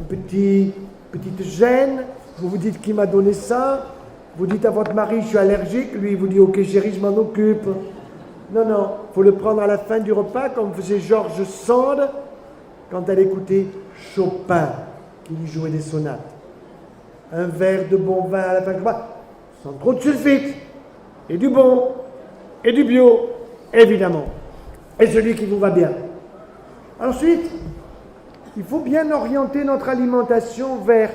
A: petite gêne, vous vous dites qui m'a donné ça, vous dites à votre mari je suis allergique, lui il vous dit ok chérie je m'en occupe. Non, il faut le prendre à la fin du repas comme faisait George Sand quand elle écoutait Chopin, qui lui jouait des sonates. Un verre de bon vin à la fin du repas, sans trop de sulfite, et du bon, et du bio, évidemment, et celui qui vous va bien. Ensuite, il faut bien orienter notre alimentation vers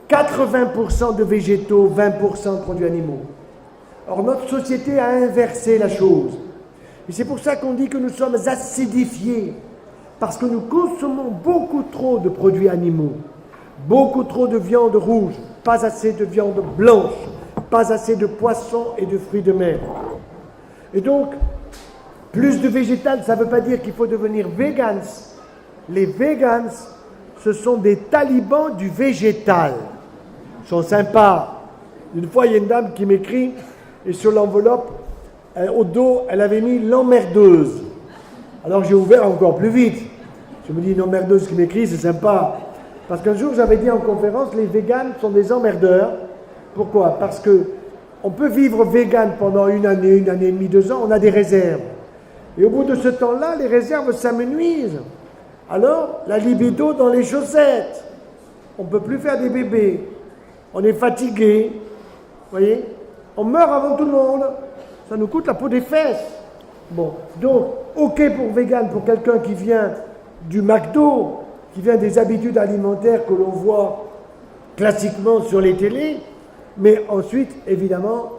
A: 80% de végétaux, 20% de produits animaux. Or, notre société a inversé la chose. Et c'est pour ça qu'on dit que nous sommes acidifiés, parce que nous consommons beaucoup trop de produits animaux, beaucoup trop de viande rouge, pas assez de viande blanche, pas assez de poissons et de fruits de mer. Et donc, plus de végétal, ça ne veut pas dire qu'il faut devenir vegans. Les vegans, ce sont des talibans du végétal. Ils sont sympas. Une fois, il y a une dame qui m'écrit, et sur l'enveloppe, au dos, elle avait mis l'emmerdeuse. Alors j'ai ouvert encore plus vite. Je me dis, une emmerdeuse qui m'écrit, c'est sympa. Parce qu'un jour, j'avais dit en conférence, les véganes sont des emmerdeurs. Pourquoi? Parce que on peut vivre vegan pendant une année et demie, 2 ans, on a des réserves. Et au bout de ce temps-là, les réserves s'amenuisent. Alors, la libido dans les chaussettes. On ne peut plus faire des bébés. On est fatigué. Vous voyez? On meurt avant tout le monde. Ça nous coûte la peau des fesses. Bon, donc, ok pour vegan, pour quelqu'un qui vient du McDo, qui vient des habitudes alimentaires que l'on voit classiquement sur les télés. Mais ensuite, évidemment,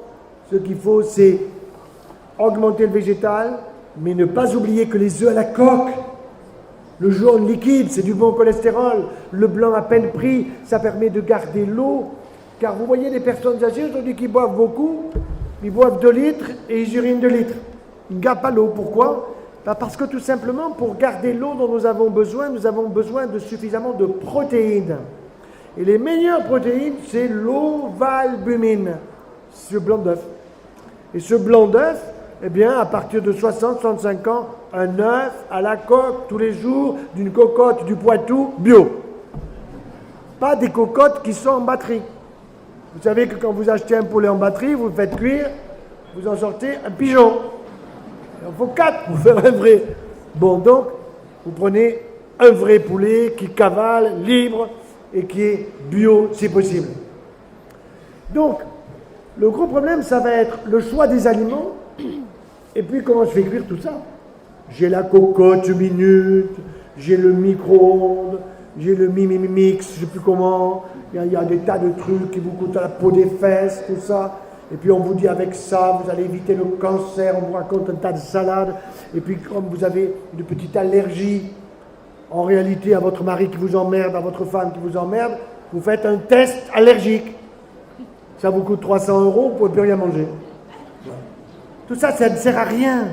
A: ce qu'il faut, c'est augmenter le végétal, mais ne pas oublier que les œufs à la coque, le jaune liquide, c'est du bon cholestérol, le blanc à peine pris, ça permet de garder l'eau, car vous voyez les personnes âgées aujourd'hui qui boivent beaucoup, ils boivent 2 litres et ils urinent 2 litres. Ils ne gardent pas l'eau. Pourquoi? Parce que tout simplement, pour garder l'eau dont nous avons besoin de suffisamment de protéines. Et les meilleures protéines, c'est l'ovalbumine, ce blanc d'œuf. Et ce blanc d'œuf, eh bien, à partir de 60-65 ans, un œuf à la coque tous les jours, d'une cocotte du Poitou, bio. Pas des cocottes qui sont en batterie. Vous savez que quand vous achetez un poulet en batterie, vous le faites cuire, vous en sortez un pigeon. Il en faut 4 pour faire un vrai. Bon, donc, vous prenez un vrai poulet qui cavale, libre, et qui est bio, si possible. Donc, le gros problème, ça va être le choix des aliments, et puis comment je fais cuire tout ça. J'ai la cocotte minute, j'ai le micro-ondes, j'ai le mix, je ne sais plus comment, il y a des tas de trucs qui vous coûtent la peau des fesses, tout ça. Et puis on vous dit avec ça, vous allez éviter le cancer, on vous raconte un tas de salades. Et puis comme vous avez une petite allergie, en réalité à votre mari qui vous emmerde, à votre femme qui vous emmerde, vous faites un test allergique. Ça vous coûte 300 €, vous ne pouvez plus rien manger. Tout ça, ça ne sert à rien.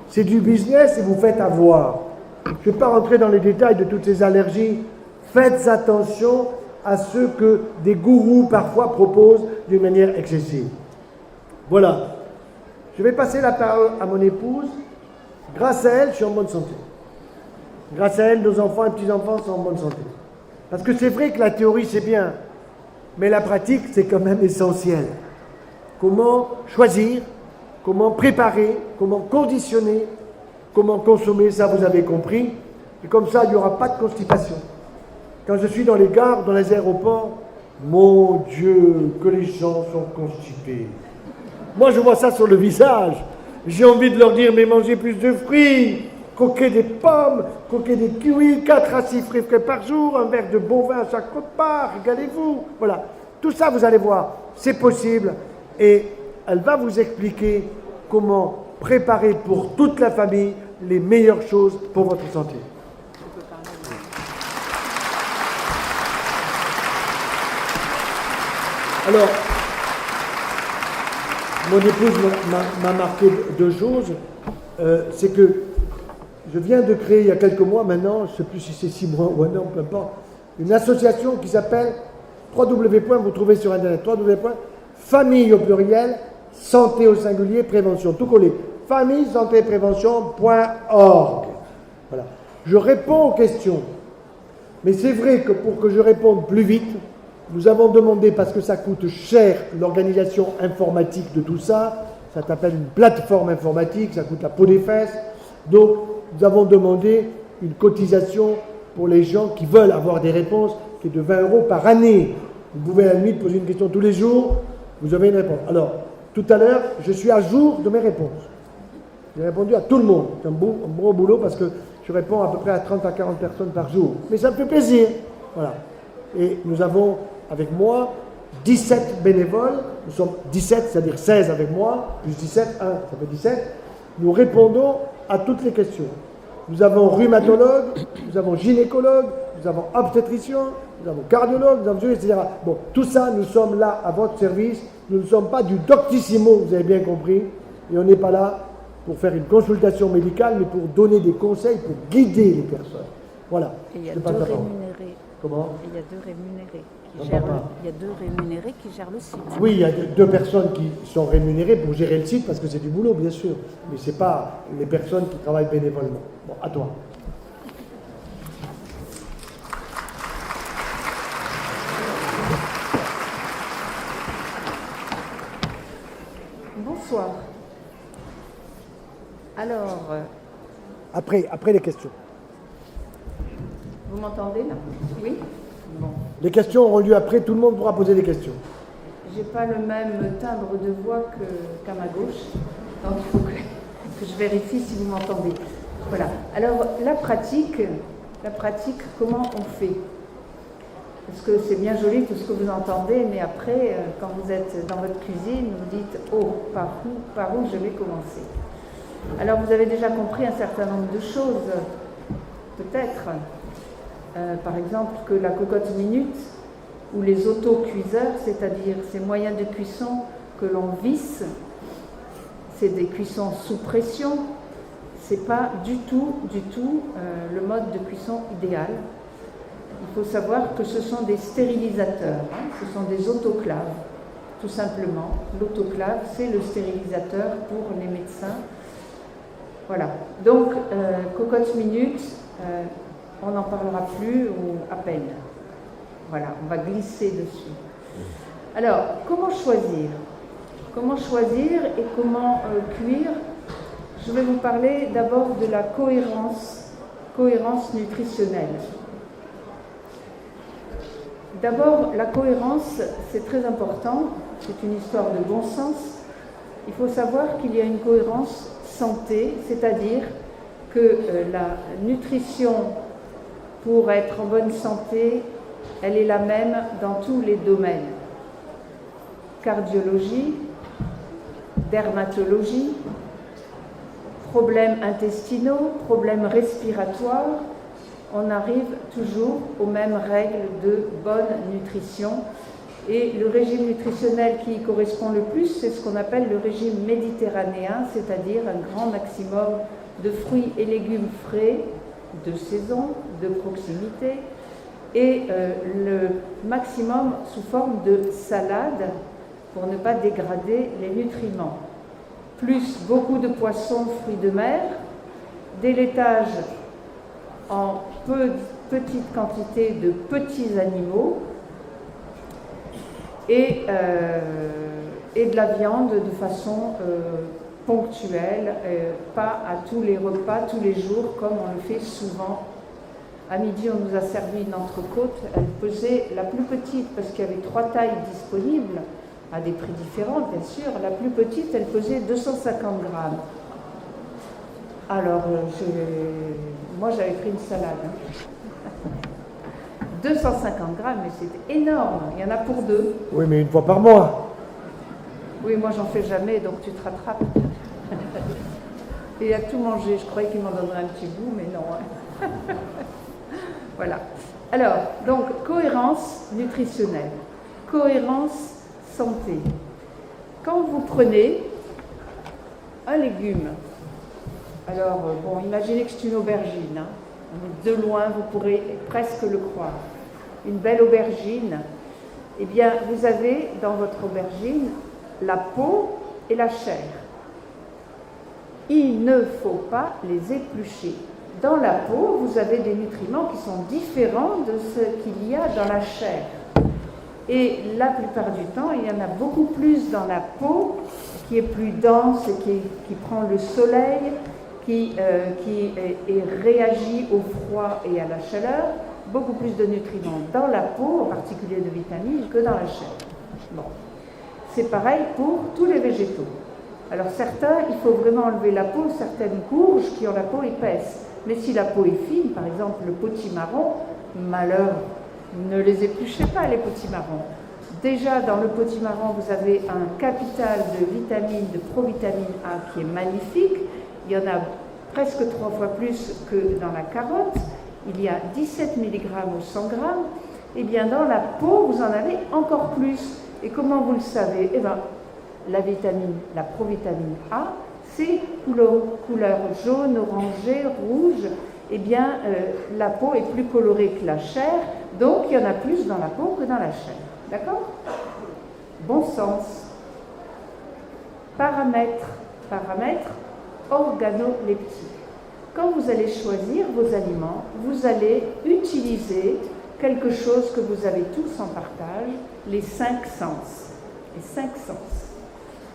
A: C'est du business et vous faites avoir. Je ne vais pas rentrer dans les détails de toutes ces allergies. Faites attention à ce que des gourous parfois proposent d'une manière excessive. Voilà. Je vais passer la parole à mon épouse. Grâce à elle, je suis en bonne santé. Grâce à elle, nos enfants et petits-enfants sont en bonne santé. Parce que c'est vrai que la théorie, c'est bien. Mais la pratique, c'est quand même essentiel. Comment choisir, comment préparer, comment conditionner, comment consommer, ça vous avez compris. Et comme ça, il n'y aura pas de constipation. Quand je suis dans les gares, dans les aéroports, mon Dieu, que les gens sont constipés. Moi, je vois ça sur le visage. J'ai envie de leur dire, mais mangez plus de fruits, croquez des pommes, croquez des kiwis, 4 à 6 fruits frais par jour, un verre de bon vin à chaque repas, régalez-vous. Voilà. Tout ça, vous allez voir, c'est possible. Et elle va vous expliquer comment préparer pour toute la famille les meilleures choses pour votre santé. Alors, mon épouse m'a marqué 2 choses. C'est que je viens de créer il y a quelques mois maintenant, je ne sais plus si c'est 6 mois ou un an, peu importe, une association qui s'appelle vous trouvez sur Internet, famille au pluriel, santé au singulier, prévention, tout collé. Famille, santé, prévention.org. Voilà. Je réponds aux questions. Mais c'est vrai que pour que je réponde plus vite, nous avons demandé, parce que ça coûte cher, l'organisation informatique de tout ça, ça s'appelle une plateforme informatique, ça coûte la peau des fesses. Donc, nous avons demandé une cotisation pour les gens qui veulent avoir des réponses, qui est de 20 € par année. Vous pouvez à la limite poser une question tous les jours, vous avez une réponse. Alors, tout à l'heure, je suis à jour de mes réponses. J'ai répondu à tout le monde. C'est un gros boulot parce que je réponds à peu près à 30 à 40 personnes par jour. Mais ça me fait plaisir. Voilà. Et nous avons, avec moi, 17 bénévoles. Nous sommes 17, c'est-à-dire 16 avec moi, plus 17, 1, ça fait 17. Nous répondons à toutes les questions. Nous avons rhumatologue, nous avons gynécologue, nous avons obstétricien, nous avons cardiologue, nous avons etc. Bon, tout ça, nous sommes là à votre service. Nous ne sommes pas du doctissimo, vous avez bien compris. Et on n'est pas là pour faire une consultation médicale, mais pour donner des conseils, pour guider les personnes. Voilà.
B: Et il y a 2 rémunérés.
A: Comment ?
B: Et il y a 2 rémunérés qui gèrent il y a 2 rémunérés qui gèrent le site.
A: Oui, il y a 2 personnes qui sont rémunérées pour gérer le site, parce que c'est du boulot, bien sûr. Mais ce n'est pas les personnes qui travaillent bénévolement. Bon, à toi.
B: Bonsoir. Alors...
A: Après les questions.
B: Vous m'entendez là ? Oui ? Bon.
A: Les questions auront lieu après, tout le monde pourra poser des questions.
B: J'ai pas le même timbre de voix qu'à ma gauche, donc il faut que je vérifie si vous m'entendez. Voilà. Alors, la pratique, comment on fait ? Parce que c'est bien joli tout ce que vous entendez, mais après, quand vous êtes dans votre cuisine, vous dites « Oh, par où je vais commencer ?» Alors, vous avez déjà compris un certain nombre de choses, peut-être. Par exemple, que la cocotte minute ou les autocuiseurs, c'est-à-dire ces moyens de cuisson que l'on visse, c'est des cuissons sous pression, c'est pas du tout le mode de cuisson idéal. Il faut savoir que ce sont des stérilisateurs, ce sont des autoclaves, tout simplement. L'autoclave, c'est le stérilisateur pour les médecins. Voilà. Donc, cocotte minute, on n'en parlera plus ou à peine. Voilà, on va glisser dessus. Alors, comment choisir ? Comment choisir et comment cuire ? Je vais vous parler d'abord de la cohérence nutritionnelle. D'abord, la cohérence, c'est très important, c'est une histoire de bon sens. Il faut savoir qu'il y a une cohérence santé, c'est-à-dire que la nutrition, pour être en bonne santé, elle est la même dans tous les domaines. Cardiologie, dermatologie, problèmes intestinaux, problèmes respiratoires, on arrive toujours aux mêmes règles de bonne nutrition. Et le régime nutritionnel qui y correspond le plus, c'est ce qu'on appelle le régime méditerranéen, c'est-à-dire un grand maximum de fruits et légumes frais, de saison, de proximité, et le maximum sous forme de salade pour ne pas dégrader les nutriments. Plus beaucoup de poissons, fruits de mer, des laitages en petite quantité de petits animaux, et de la viande de façon ponctuelle, pas à tous les repas, tous les jours, comme on le fait souvent. À midi, on nous a servi une entrecôte, elle pesait la plus petite, parce qu'il y avait 3 tailles disponibles, à des prix différents, bien sûr. La plus petite, elle pesait 250 grammes. Alors, moi, j'avais pris une salade. 250 grammes, mais c'est énorme. Il y en a pour 2.
A: Oui, mais une fois par mois.
B: Oui, moi, j'en fais jamais, donc tu te rattrapes. Et il a tout mangé. Je croyais qu'il m'en donnerait un petit bout, mais non. Hein. Voilà. Alors, donc, cohérence nutritionnelle. Cohérence santé. Quand vous prenez un légume, alors, bon, imaginez que c'est une aubergine. Hein. De loin, vous pourrez presque le croire. Une belle aubergine, eh bien, vous avez dans votre aubergine la peau et la chair. Il ne faut pas les éplucher. Dans la peau, vous avez des nutriments qui sont différents de ce qu'il y a dans la chair. Et la plupart du temps, il y en a beaucoup plus dans la peau, qui est plus dense, qui prend le soleil, qui réagit au froid et à la chaleur, beaucoup plus de nutriments dans la peau, en particulier de vitamines, que dans la chair. Bon. C'est pareil pour tous les végétaux. Alors certains, il faut vraiment enlever la peau, certaines courges qui ont la peau épaisse. Mais si la peau est fine, par exemple le potimarron, malheur, ne les épluchez pas les potimarrons. Déjà dans le potimarron, vous avez un capital de vitamines, de provitamine A qui est magnifique. Il y en a presque 3 fois plus que dans la carotte. Il y a 17 mg au 100 g. Et bien dans la peau, vous en avez encore plus. Et comment vous le savez? Eh bien, la provitamine A, c'est couleur jaune, orangé, rouge. Eh bien, la peau est plus colorée que la chair. Donc, il y en a plus dans la peau que dans la chair. D'accord? Bon sens. Paramètres organoleptiques. Quand vous allez choisir vos aliments, vous allez utiliser quelque chose que vous avez tous en partage, les 5 sens. Les 5 sens.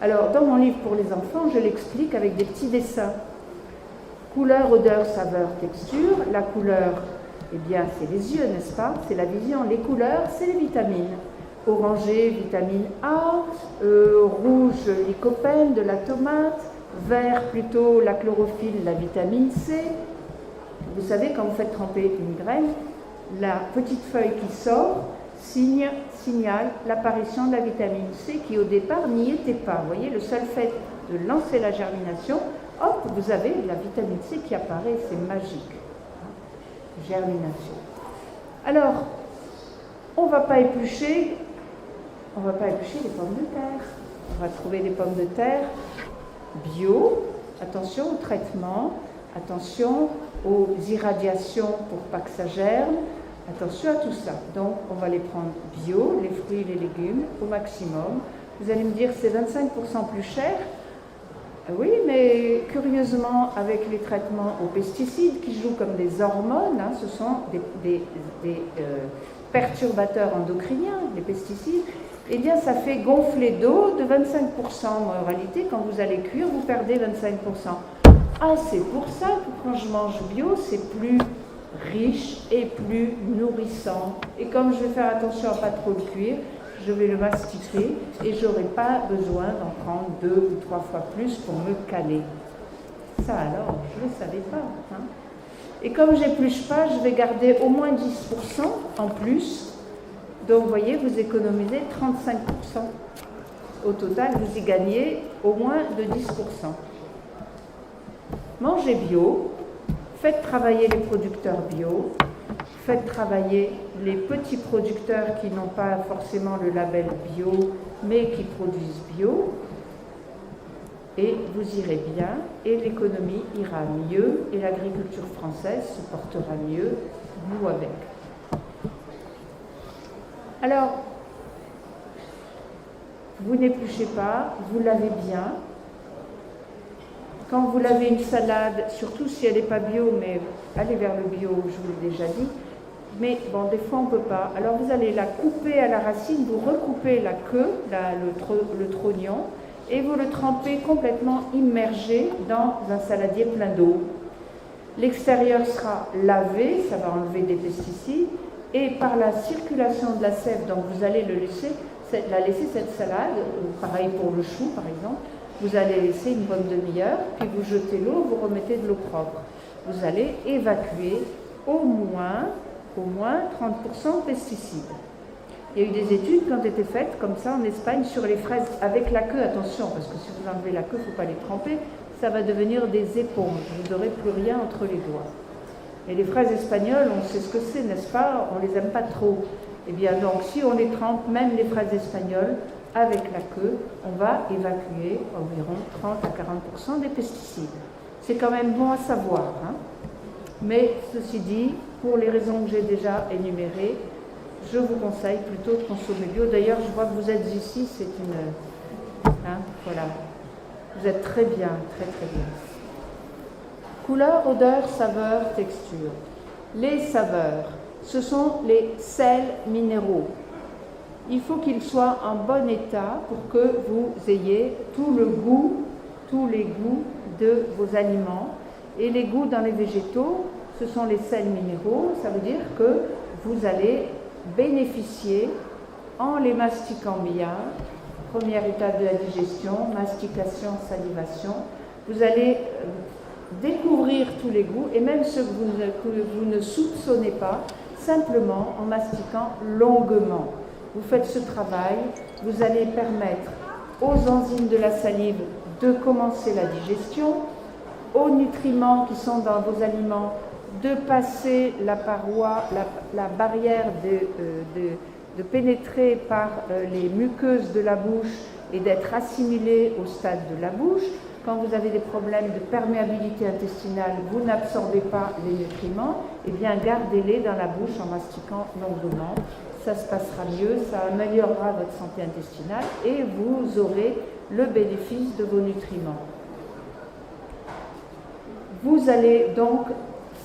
B: Alors, dans mon livre pour les enfants, je l'explique avec des petits dessins. Couleur, odeur, saveur, texture. La couleur, eh bien, c'est les yeux, n'est-ce pas? C'est la vision. Les couleurs, c'est les vitamines. Orangé, vitamine A. Rouge, lycopène, de la tomate. Vert, plutôt la chlorophylle, la vitamine C. Vous savez, quand vous faites tremper une graine, la petite feuille qui sort signale l'apparition de la vitamine C qui, au départ, n'y était pas. Vous voyez, le seul fait de lancer la germination, hop, vous avez la vitamine C qui apparaît, c'est magique. Germination. Alors, on ne va pas éplucher les pommes de terre. On va trouver des pommes de terre bio, attention au traitement, attention aux irradiations pour pas que ça germe, attention à tout ça. Donc, on va les prendre bio, les fruits et les légumes, au maximum. Vous allez me dire, c'est 25% plus cher. Oui, mais curieusement, avec les traitements aux pesticides qui jouent comme des hormones, hein, ce sont des perturbateurs endocriniens, les pesticides, eh bien, ça fait gonfler d'eau de 25%. En réalité, quand vous allez cuire, vous perdez 25%. Ah, c'est pour ça que quand je mange bio, c'est plus riche et plus nourrissant. Et comme je vais faire attention à ne pas trop le cuire, je vais le mastiquer et je n'aurai pas besoin d'en prendre 2 ou 3 fois plus pour me caler. Ça alors, je ne le savais pas. Hein. Et comme je n'épluche pas, je vais garder au moins 10% en plus. Donc, vous voyez, vous économisez 35%. Au total, vous y gagnez au moins de 10%. Mangez bio, Faites travailler les producteurs bio, faites travailler les petits producteurs qui n'ont pas forcément le label bio, mais qui produisent bio, et vous irez bien, et l'économie ira mieux, et l'agriculture française se portera mieux, nous avec. Alors, vous n'épluchez pas, vous lavez bien. Quand vous lavez une salade, surtout si elle n'est pas bio, mais allez vers le bio, je vous l'ai déjà dit, mais bon, des fois on ne peut pas. Alors vous allez la couper à la racine, vous recoupez la queue, le trognon, et vous le trempez complètement immergé dans un saladier plein d'eau. L'extérieur sera lavé, ça va enlever des pesticides, et par la circulation de la sève, donc vous allez la laisser cette salade, pareil pour le chou par exemple, vous allez laisser une bonne demi-heure, puis vous jetez l'eau, vous remettez de l'eau propre. Vous allez évacuer au moins 30% de pesticides. Il y a eu des études qui ont été faites comme ça en Espagne sur les fraises avec la queue, attention, parce que si vous enlevez la queue, il ne faut pas les tremper, ça va devenir des éponges, vous n'aurez plus rien entre les doigts. Et les fraises espagnoles, on sait ce que c'est, n'est-ce pas? On ne les aime pas trop. Eh bien donc, si on les trempe, même les fraises espagnoles, avec la queue, on va évacuer environ 30 à 40% des pesticides. C'est quand même bon à savoir. Hein. Mais ceci dit, pour les raisons que j'ai déjà énumérées, je vous conseille plutôt de consommer bio. D'ailleurs, je vois que vous êtes ici, c'est une... voilà. Vous êtes très bien, très très bien. Couleur, odeur, saveur, texture. Les saveurs, ce sont les sels minéraux. Il faut qu'ils soient en bon état pour que vous ayez tout le goût, tous les goûts de vos aliments. Et les goûts dans les végétaux, ce sont les sels minéraux. Ça veut dire que vous allez bénéficier en les mastiquant bien. Première étape de la digestion, mastication, salivation. Vous allez découvrir tous les goûts et même ceux que vous ne soupçonnez pas, simplement en mastiquant longuement. Vous faites ce travail, vous allez permettre aux enzymes de la salive de commencer la digestion, aux nutriments qui sont dans vos aliments de passer la paroi, la barrière de pénétrer par les muqueuses de la bouche et d'être assimilés au stade de la bouche. Quand vous avez des problèmes de perméabilité intestinale, vous n'absorbez pas les nutriments, eh bien gardez-les dans la bouche en mastiquant longuement. Ça se passera mieux, ça améliorera votre santé intestinale et vous aurez le bénéfice de vos nutriments. Vous allez donc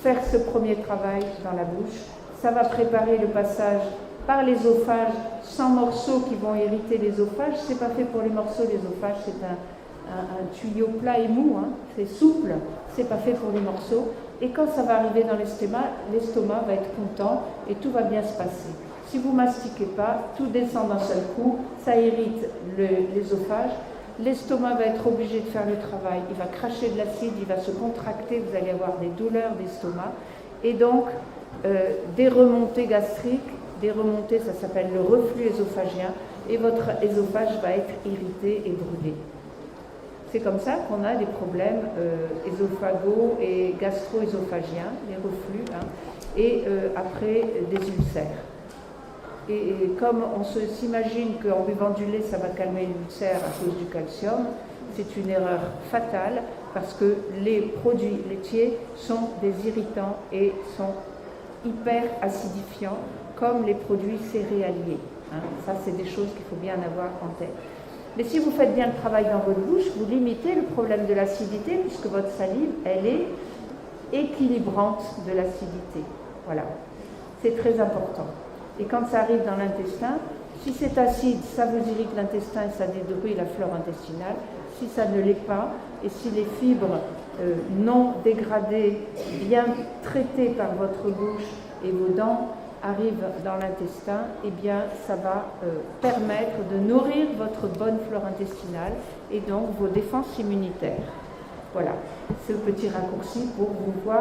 B: faire ce premier travail dans la bouche. Ça va préparer le passage par l'ésophage sans morceaux qui vont irriter l'ésophage. Ce n'est pas fait pour les morceaux, l'ésophage, c'est un tuyau plat et mou, hein. C'est souple, ce n'est pas fait pour les morceaux. Et quand ça va arriver dans l'estomac va être content et tout va bien se passer. Si vous ne mastiquez pas, tout descend d'un seul coup, ça irrite l'ésophage. L'estomac va être obligé de faire le travail, il va cracher de l'acide, il va se contracter, vous allez avoir des douleurs d'estomac et donc des remontées gastriques, des remontées, ça s'appelle le reflux œsophagien et votre œsophage va être irrité et brûlé. C'est comme ça qu'on a des problèmes œsophagaux et gastro-œsophagiens, les reflux, hein, et après des ulcères. Et comme on s'imagine qu'en buvant du lait, ça va calmer l'ulcère à cause du calcium, c'est une erreur fatale parce que les produits laitiers sont des irritants et sont hyper acidifiants comme les produits céréaliers. Hein. Ça, c'est des choses qu'il faut bien avoir en tête. Mais si vous faites bien le travail dans votre bouche, vous limitez le problème de l'acidité puisque votre salive, elle est équilibrante de l'acidité. Voilà, c'est très important. Et quand ça arrive dans l'intestin, si c'est acide, ça vous irrite l'intestin et ça détruit la flore intestinale. Si ça ne l'est pas, et si les fibres non dégradées, bien traitées par votre bouche et vos dents arrivent dans l'intestin, eh bien ça va permettre de nourrir votre bonne flore intestinale et donc vos défenses immunitaires. Voilà, c'est le petit raccourci pour vous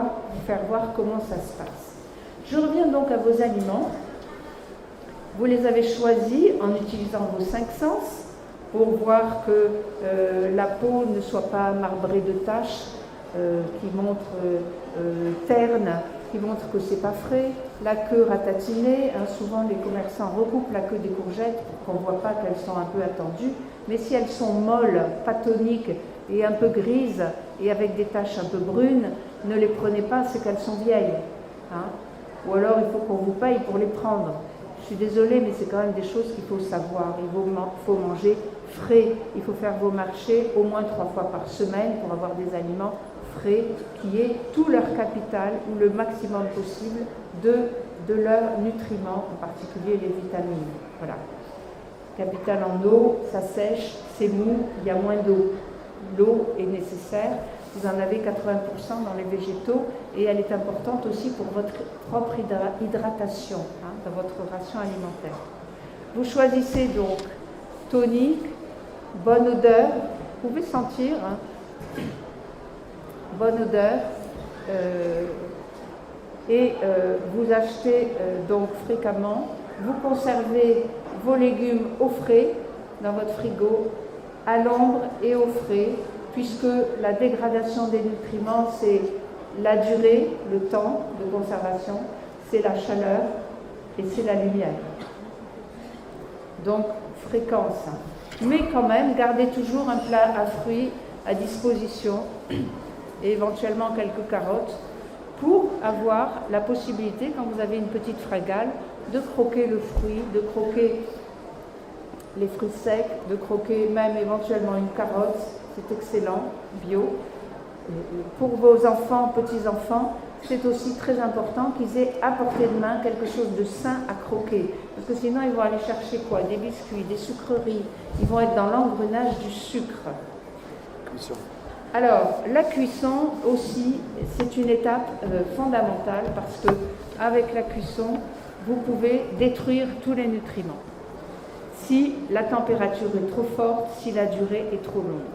B: faire voir comment ça se passe. Je reviens donc à vos aliments. Vous les avez choisis en utilisant vos 5 sens pour voir que la peau ne soit pas marbrée de taches, qui montre terne, qui montre que c'est pas frais, la queue ratatinée, hein, souvent les commerçants recoupent la queue des courgettes pour qu'on ne voit pas qu'elles sont un peu attendues, mais si elles sont molles, pas toniques et un peu grises et avec des taches un peu brunes, ne les prenez pas, c'est qu'elles sont vieilles. Hein. Ou alors il faut qu'on vous paye pour les prendre. Je suis désolée, mais c'est quand même des choses qu'il faut savoir. Il faut manger frais, il faut faire vos marchés au moins 3 fois par semaine pour avoir des aliments frais qui aient tout leur capital ou le maximum possible de leurs nutriments, en particulier les vitamines. Voilà. Capital en eau, ça sèche, c'est mou, il y a moins d'eau. L'eau est nécessaire, vous en avez 80% dans les végétaux et elle est importante aussi pour votre propre hydratation, hein, dans votre ration alimentaire. Vous choisissez donc tonique, bonne odeur, vous pouvez sentir, hein, bonne odeur, vous achetez donc fréquemment, vous conservez vos légumes au frais dans votre frigo, à l'ombre et au frais, puisque la dégradation des nutriments, c'est la durée, le temps de conservation, c'est la chaleur et c'est la lumière. Donc, fréquence. Mais quand même, gardez toujours un plat à fruits à disposition et éventuellement quelques carottes pour avoir la possibilité, quand vous avez une petite frégale, de croquer le fruit, de croquer les fruits secs, de croquer même éventuellement une carotte, c'est excellent, bio. Pour vos enfants, petits-enfants, c'est aussi très important qu'ils aient à portée de main quelque chose de sain à croquer. Parce que sinon, ils vont aller chercher quoi? Des biscuits, des sucreries. Ils vont être dans l'engrenage du sucre.
A: Cuisson.
B: Alors, la cuisson aussi, c'est une étape fondamentale parce que avec la cuisson, vous pouvez détruire tous les nutriments. Si la température est trop forte, si la durée est trop longue.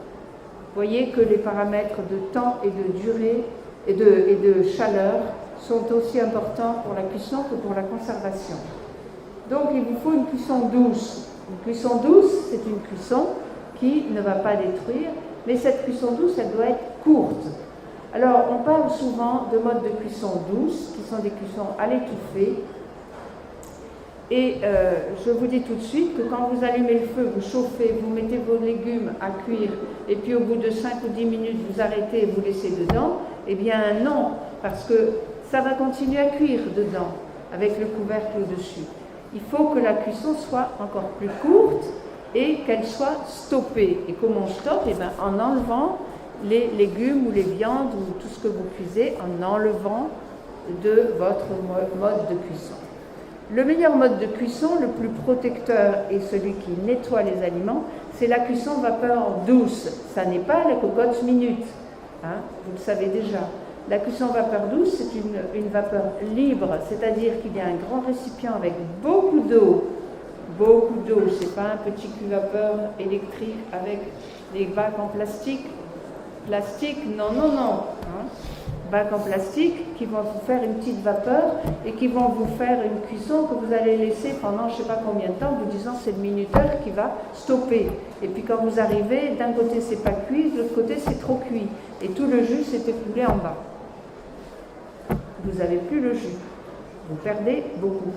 B: Vous voyez que les paramètres de temps et de durée et de chaleur sont aussi importants pour la cuisson que pour la conservation. Donc il vous faut une cuisson douce. Une cuisson douce, c'est une cuisson qui ne va pas détruire, mais cette cuisson douce, elle doit être courte. Alors on parle souvent de modes de cuisson douce, qui sont des cuissons à l'étouffée. Et je vous dis tout de suite que quand vous allumez le feu, vous chauffez, vous mettez vos légumes à cuire, et puis au bout de 5 ou 10 minutes, vous arrêtez et vous laissez dedans, eh bien non, parce que ça va continuer à cuire dedans, avec le couvercle au-dessus. Il faut que la cuisson soit encore plus courte et qu'elle soit stoppée. Et comment on stoppe? Eh bien, en enlevant les légumes ou les viandes ou tout ce que vous cuisez, en enlevant de votre mode de cuisson. Le meilleur mode de cuisson, le plus protecteur et celui qui nettoie les aliments, c'est la cuisson vapeur douce. Ça n'est pas la cocotte minute, hein, vous le savez déjà. La cuisson vapeur douce, c'est une vapeur libre, c'est-à-dire qu'il y a un grand récipient avec beaucoup d'eau. Beaucoup d'eau, c'est pas un petit cuvapeur électrique avec des bacs en plastique. Plastique, non, non, non. Hein. Bacs en plastique qui vont vous faire une petite vapeur et qui vont vous faire une cuisson que vous allez laisser pendant je ne sais pas combien de temps, vous disant c'est le minuteur qui va stopper. Et puis quand vous arrivez, d'un côté c'est pas cuit, de l'autre côté c'est trop cuit. Et tout le jus s'est écoulé en bas. Vous n'avez plus le jus. Vous perdez beaucoup.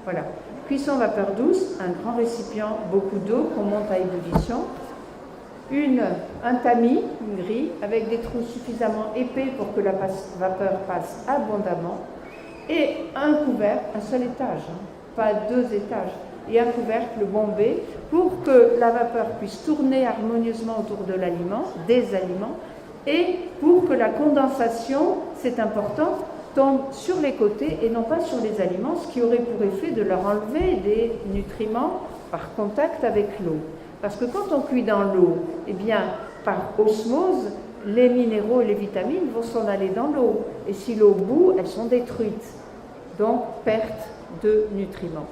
B: Voilà. Cuisson vapeur douce, un grand récipient, beaucoup d'eau qu'on monte à ébullition. Un tamis, une grille, avec des trous suffisamment épais pour que la vapeur passe abondamment, et un couvercle, un seul étage, hein, pas 2 étages, et un couvercle bombé pour que la vapeur puisse tourner harmonieusement autour de l'aliment, des aliments, et pour que la condensation, c'est important, tombe sur les côtés et non pas sur les aliments, ce qui aurait pour effet de leur enlever des nutriments par contact avec l'eau. Parce que quand on cuit dans l'eau, eh bien, par osmose, les minéraux et les vitamines vont s'en aller dans l'eau. Et si l'eau bout, elles sont détruites. Donc, perte de nutriments.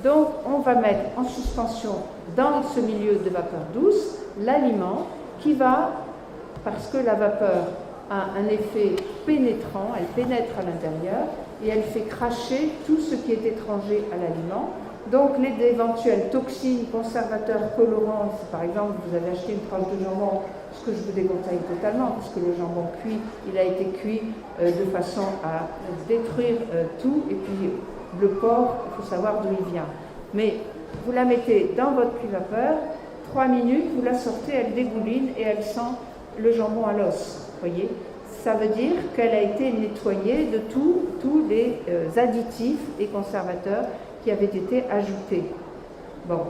B: Donc, on va mettre en suspension dans ce milieu de vapeur douce l'aliment qui va, parce que la vapeur a un effet pénétrant, elle pénètre à l'intérieur et elle fait cracher tout ce qui est étranger à l'aliment. Donc les éventuelles toxines, conservateurs, colorants, si par exemple vous avez acheté une tranche de jambon ce que je vous déconseille totalement, parce que le jambon cuit, il a été cuit de façon à détruire tout, et puis le porc, il faut savoir d'où il vient. Mais vous la mettez dans votre cuit-vapeur, 3 minutes, vous la sortez, elle dégouline et elle sent le jambon à l'os, voyez. Ça veut dire qu'elle a été nettoyée de tous les additifs et conservateurs qui avaient été ajoutés. Bon,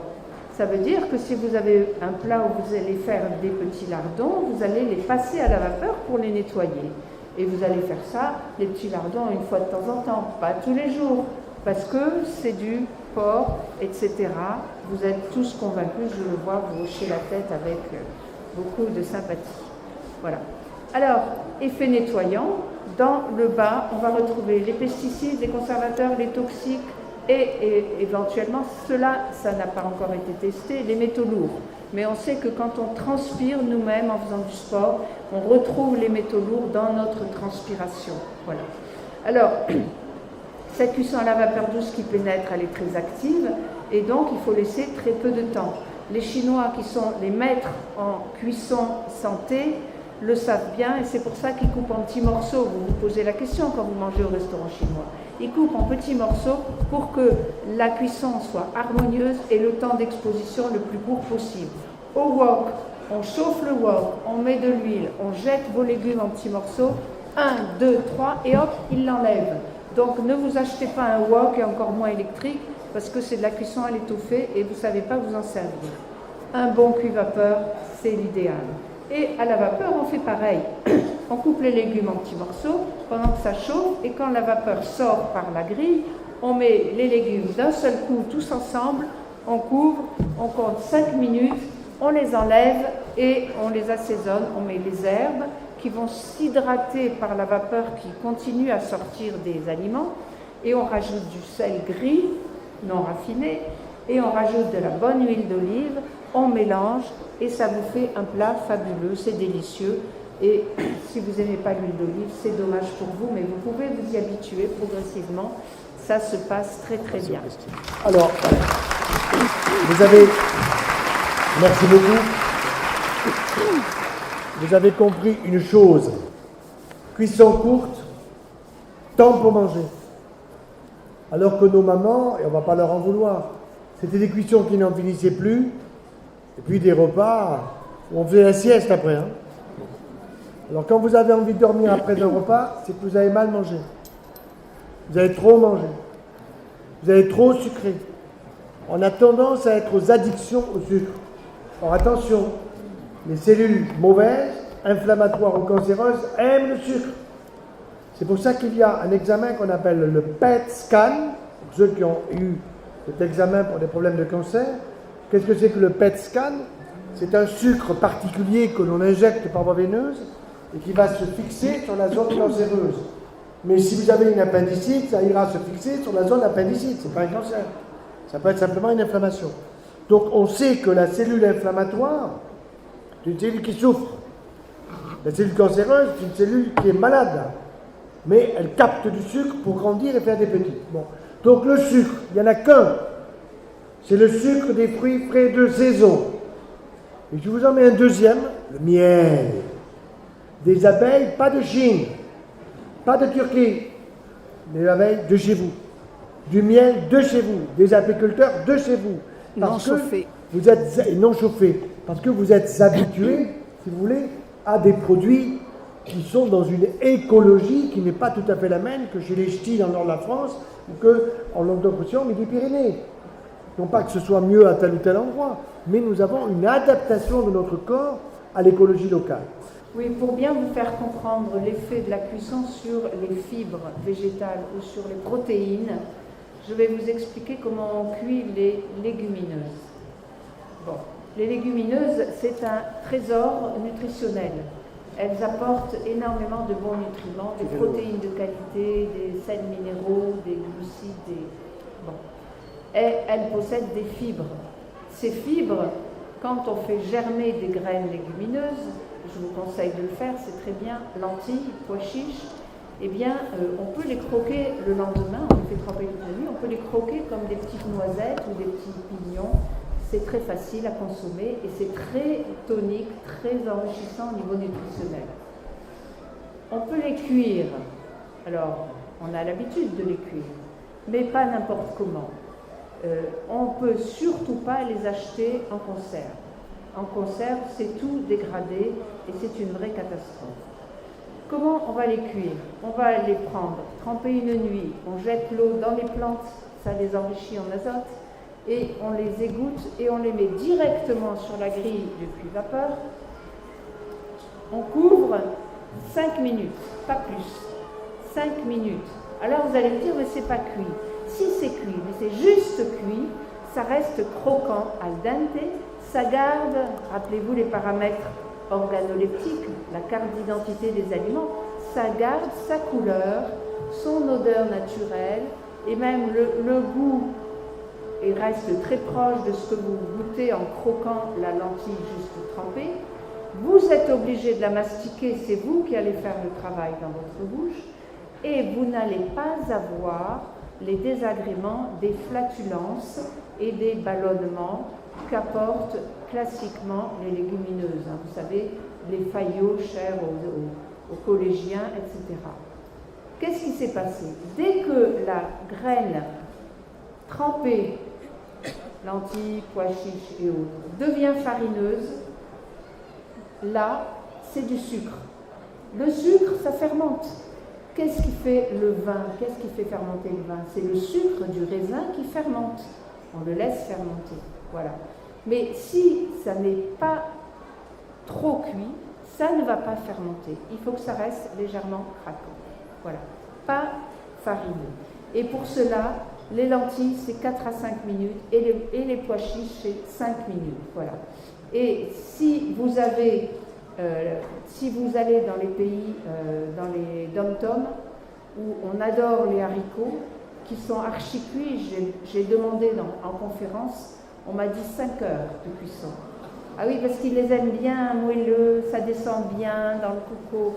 B: ça veut dire que si vous avez un plat où vous allez faire des petits lardons, vous allez les passer à la vapeur pour les nettoyer. Et vous allez faire ça, les petits lardons, une fois de temps en temps, pas tous les jours, parce que c'est du porc, etc. Vous êtes tous convaincus, je le vois, vous hochez la tête avec beaucoup de sympathie. Voilà. Alors, effet nettoyant, dans le bas, on va retrouver les pesticides, les conservateurs, les toxiques et éventuellement, cela, ça n'a pas encore été testé, les métaux lourds. Mais on sait que quand on transpire nous-mêmes en faisant du sport, on retrouve les métaux lourds dans notre transpiration. Voilà. Alors, cette cuisson à la vapeur douce qui pénètre, elle est très active et donc il faut laisser très peu de temps. Les Chinois qui sont les maîtres en cuisson santé le savent bien et c'est pour ça qu'ils coupent en petits morceaux. Vous vous posez la question quand vous mangez au restaurant chinois. Ils coupent en petits morceaux pour que la cuisson soit harmonieuse et le temps d'exposition le plus court possible. Au wok, on chauffe le wok, on met de l'huile, on jette vos légumes en petits morceaux, 1, 2, 3 et hop, il l'enlève. Donc ne vous achetez pas un wok et encore moins électrique parce que c'est de la cuisson à l'étouffée et vous ne savez pas vous en servir. Un bon cuit-vapeur, c'est l'idéal. Et à la vapeur, on fait pareil. On coupe les légumes en petits morceaux pendant que ça chauffe et quand la vapeur sort par la grille, on met les légumes d'un seul coup tous ensemble, on couvre, on compte 5 minutes, on les enlève et on les assaisonne, on met les herbes qui vont s'hydrater par la vapeur qui continue à sortir des aliments et on rajoute du sel gris, non raffiné, et on rajoute de la bonne huile d'olive, on mélange et ça vous fait un plat fabuleux, c'est délicieux et si vous n'aimez pas l'huile d'olive, c'est dommage pour vous, mais vous pouvez vous y habituer progressivement, ça se passe très très bien.
A: Alors, vous avez... Merci beaucoup. Vous avez compris une chose, cuisson courte, temps pour manger. Alors que nos mamans, et on ne va pas leur en vouloir, c'était des cuissons qui n'en finissaient plus, et puis des repas où on faisait la sieste après. Hein. Alors quand vous avez envie de dormir après un repas, c'est que vous avez mal mangé. Vous avez trop mangé. Vous avez trop sucré. On a tendance à être aux addictions au sucre. Alors attention, les cellules mauvaises, inflammatoires ou cancéreuses aiment le sucre. C'est pour ça qu'il y a un examen qu'on appelle le PET scan, pour ceux qui ont eu cet examen pour des problèmes de cancer. Qu'est-ce que c'est que le PET scan? C'est un sucre particulier que l'on injecte par voie veineuse et qui va se fixer sur la zone cancéreuse. Mais si vous avez une appendicite, ça ira se fixer sur la zone appendicite, c'est pas un cancer. Ça peut être simplement une inflammation. Donc on sait que la cellule inflammatoire, c'est une cellule qui souffre. La cellule cancéreuse, c'est une cellule qui est malade. Mais elle capte du sucre pour grandir et faire des petits. Bon. Donc le sucre, il n'y en a qu'un. C'est le sucre des fruits frais de saison. Et je vous en mets un deuxième, le miel. Des abeilles, pas de Chine, pas de Turquie, des abeilles de chez vous. Du miel de chez vous, des apiculteurs de chez vous.
B: Parce non chauffé.
A: Vous êtes non chauffé, parce que vous êtes habitués, si vous voulez, à des produits qui sont dans une écologie qui n'est pas tout à fait la même que chez les ch'tis dans le nord de la France ou qu'en Languedoc-Roussillon, Midi-Pyrénées. Non pas que ce soit mieux à tel ou tel endroit, mais nous avons une adaptation de notre corps à l'écologie locale.
B: Oui, pour bien vous faire comprendre l'effet de la cuisson sur les fibres végétales ou sur les protéines, je vais vous expliquer comment on cuit les légumineuses. Bon, les légumineuses, c'est un trésor nutritionnel. Elles apportent énormément de bons nutriments, des protéines de qualité, des sels minéraux, des glucides, Bon. Et elles possèdent des fibres. Ces fibres, quand on fait germer des graines légumineuses, je vous conseille de le faire, c'est très bien, lentilles, pois chiches, eh bien, on peut les croquer le lendemain, on les fait tremper toute la nuit, on peut les croquer comme des petites noisettes ou des petits pignons. c'est très facile à consommer et c'est très tonique, très enrichissant au niveau nutritionnel. On peut les cuire. Alors, on a l'habitude de les cuire, mais pas n'importe comment. On ne peut surtout pas les acheter en conserve. En conserve, c'est tout dégradé et c'est une vraie catastrophe. Comment on va les cuire? On va les prendre, tremper une nuit, on jette l'eau dans les plantes, ça les enrichit en azote, et on les égoutte et on les met directement sur la grille du puits-vapeur. On couvre 5 minutes, pas plus. 5 minutes. Alors vous allez me dire, mais c'est pas cuit. Si c'est cuit, mais c'est juste cuit, ça reste croquant al dente, ça garde, rappelez-vous les paramètres organoleptiques, la carte d'identité des aliments, ça garde sa couleur, son odeur naturelle, et même le goût et reste très proche de ce que vous goûtez en croquant la lentille juste trempée. Vous êtes obligé de la mastiquer, c'est vous qui allez faire le travail dans votre bouche, et vous n'allez pas avoir les désagréments des flatulences et des ballonnements qu'apportent classiquement les légumineuses. Vous savez, les faillots chers aux collégiens, etc. Qu'est-ce qui s'est passé? Dès que la graine trempée, lentilles, pois chiches et autres, devient farineuse, là, c'est du sucre. Le sucre, ça fermente. Qu'est-ce qui fait le vin? Qu'est-ce qui fait fermenter le vin? C'est le sucre du raisin qui fermente. On le laisse fermenter. Voilà. Mais si ça n'est pas trop cuit, ça ne va pas fermenter. Il faut que ça reste légèrement craquant. Voilà. Pas farineux. Et pour cela, les lentilles, c'est 4 à 5 minutes et les pois chiches, c'est 5 minutes. Voilà. Et si vous avez, si vous allez dans les pays, dans les dom-toms, où on adore les haricots, qui sont archi cuits, j'ai demandé en conférence, on m'a dit 5 heures de cuisson. Ah oui, parce qu'ils les aiment bien moelleux, ça descend bien dans le coco.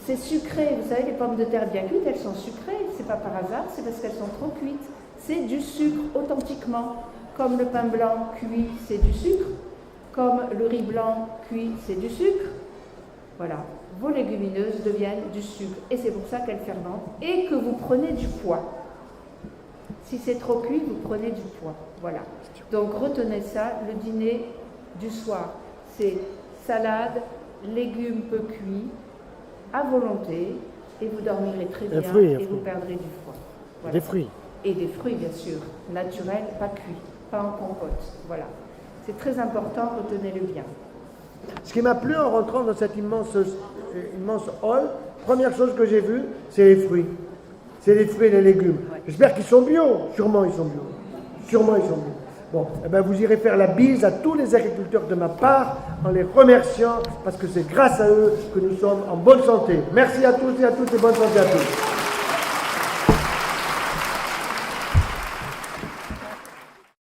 B: C'est sucré, vous savez, les pommes de terre bien cuites, elles sont sucrées, c'est pas par hasard, c'est parce qu'elles sont trop cuites. C'est du sucre, authentiquement. Comme le pain blanc cuit, c'est du sucre. Comme le riz blanc cuit, c'est du sucre. Voilà, vos légumineuses deviennent du sucre. Et c'est pour ça qu'elles fermentent. Et que vous prenez du poids. Si c'est trop cuit, vous prenez du poids. Voilà. Donc retenez ça, le dîner du soir, c'est salade, légumes peu cuits, à volonté, et vous dormirez très bien, et vous perdrez du poids. Voilà.
A: Des fruits.
B: Et des fruits, bien sûr, naturels, pas cuits, pas en compote. Voilà. C'est très important, retenez-le bien.
A: Ce qui m'a plu en rentrant dans cette immense hall, première chose que j'ai vue, c'est les fruits. C'est les fruits et les légumes. Ouais. J'espère qu'ils sont bio. Sûrement ils sont bio. Sûrement ils sont bio. Bon, eh ben vous irez faire la bise à tous les agriculteurs de ma part en les remerciant parce que c'est grâce à eux que nous sommes en bonne santé. Merci à tous et à toutes et bonne santé à tous.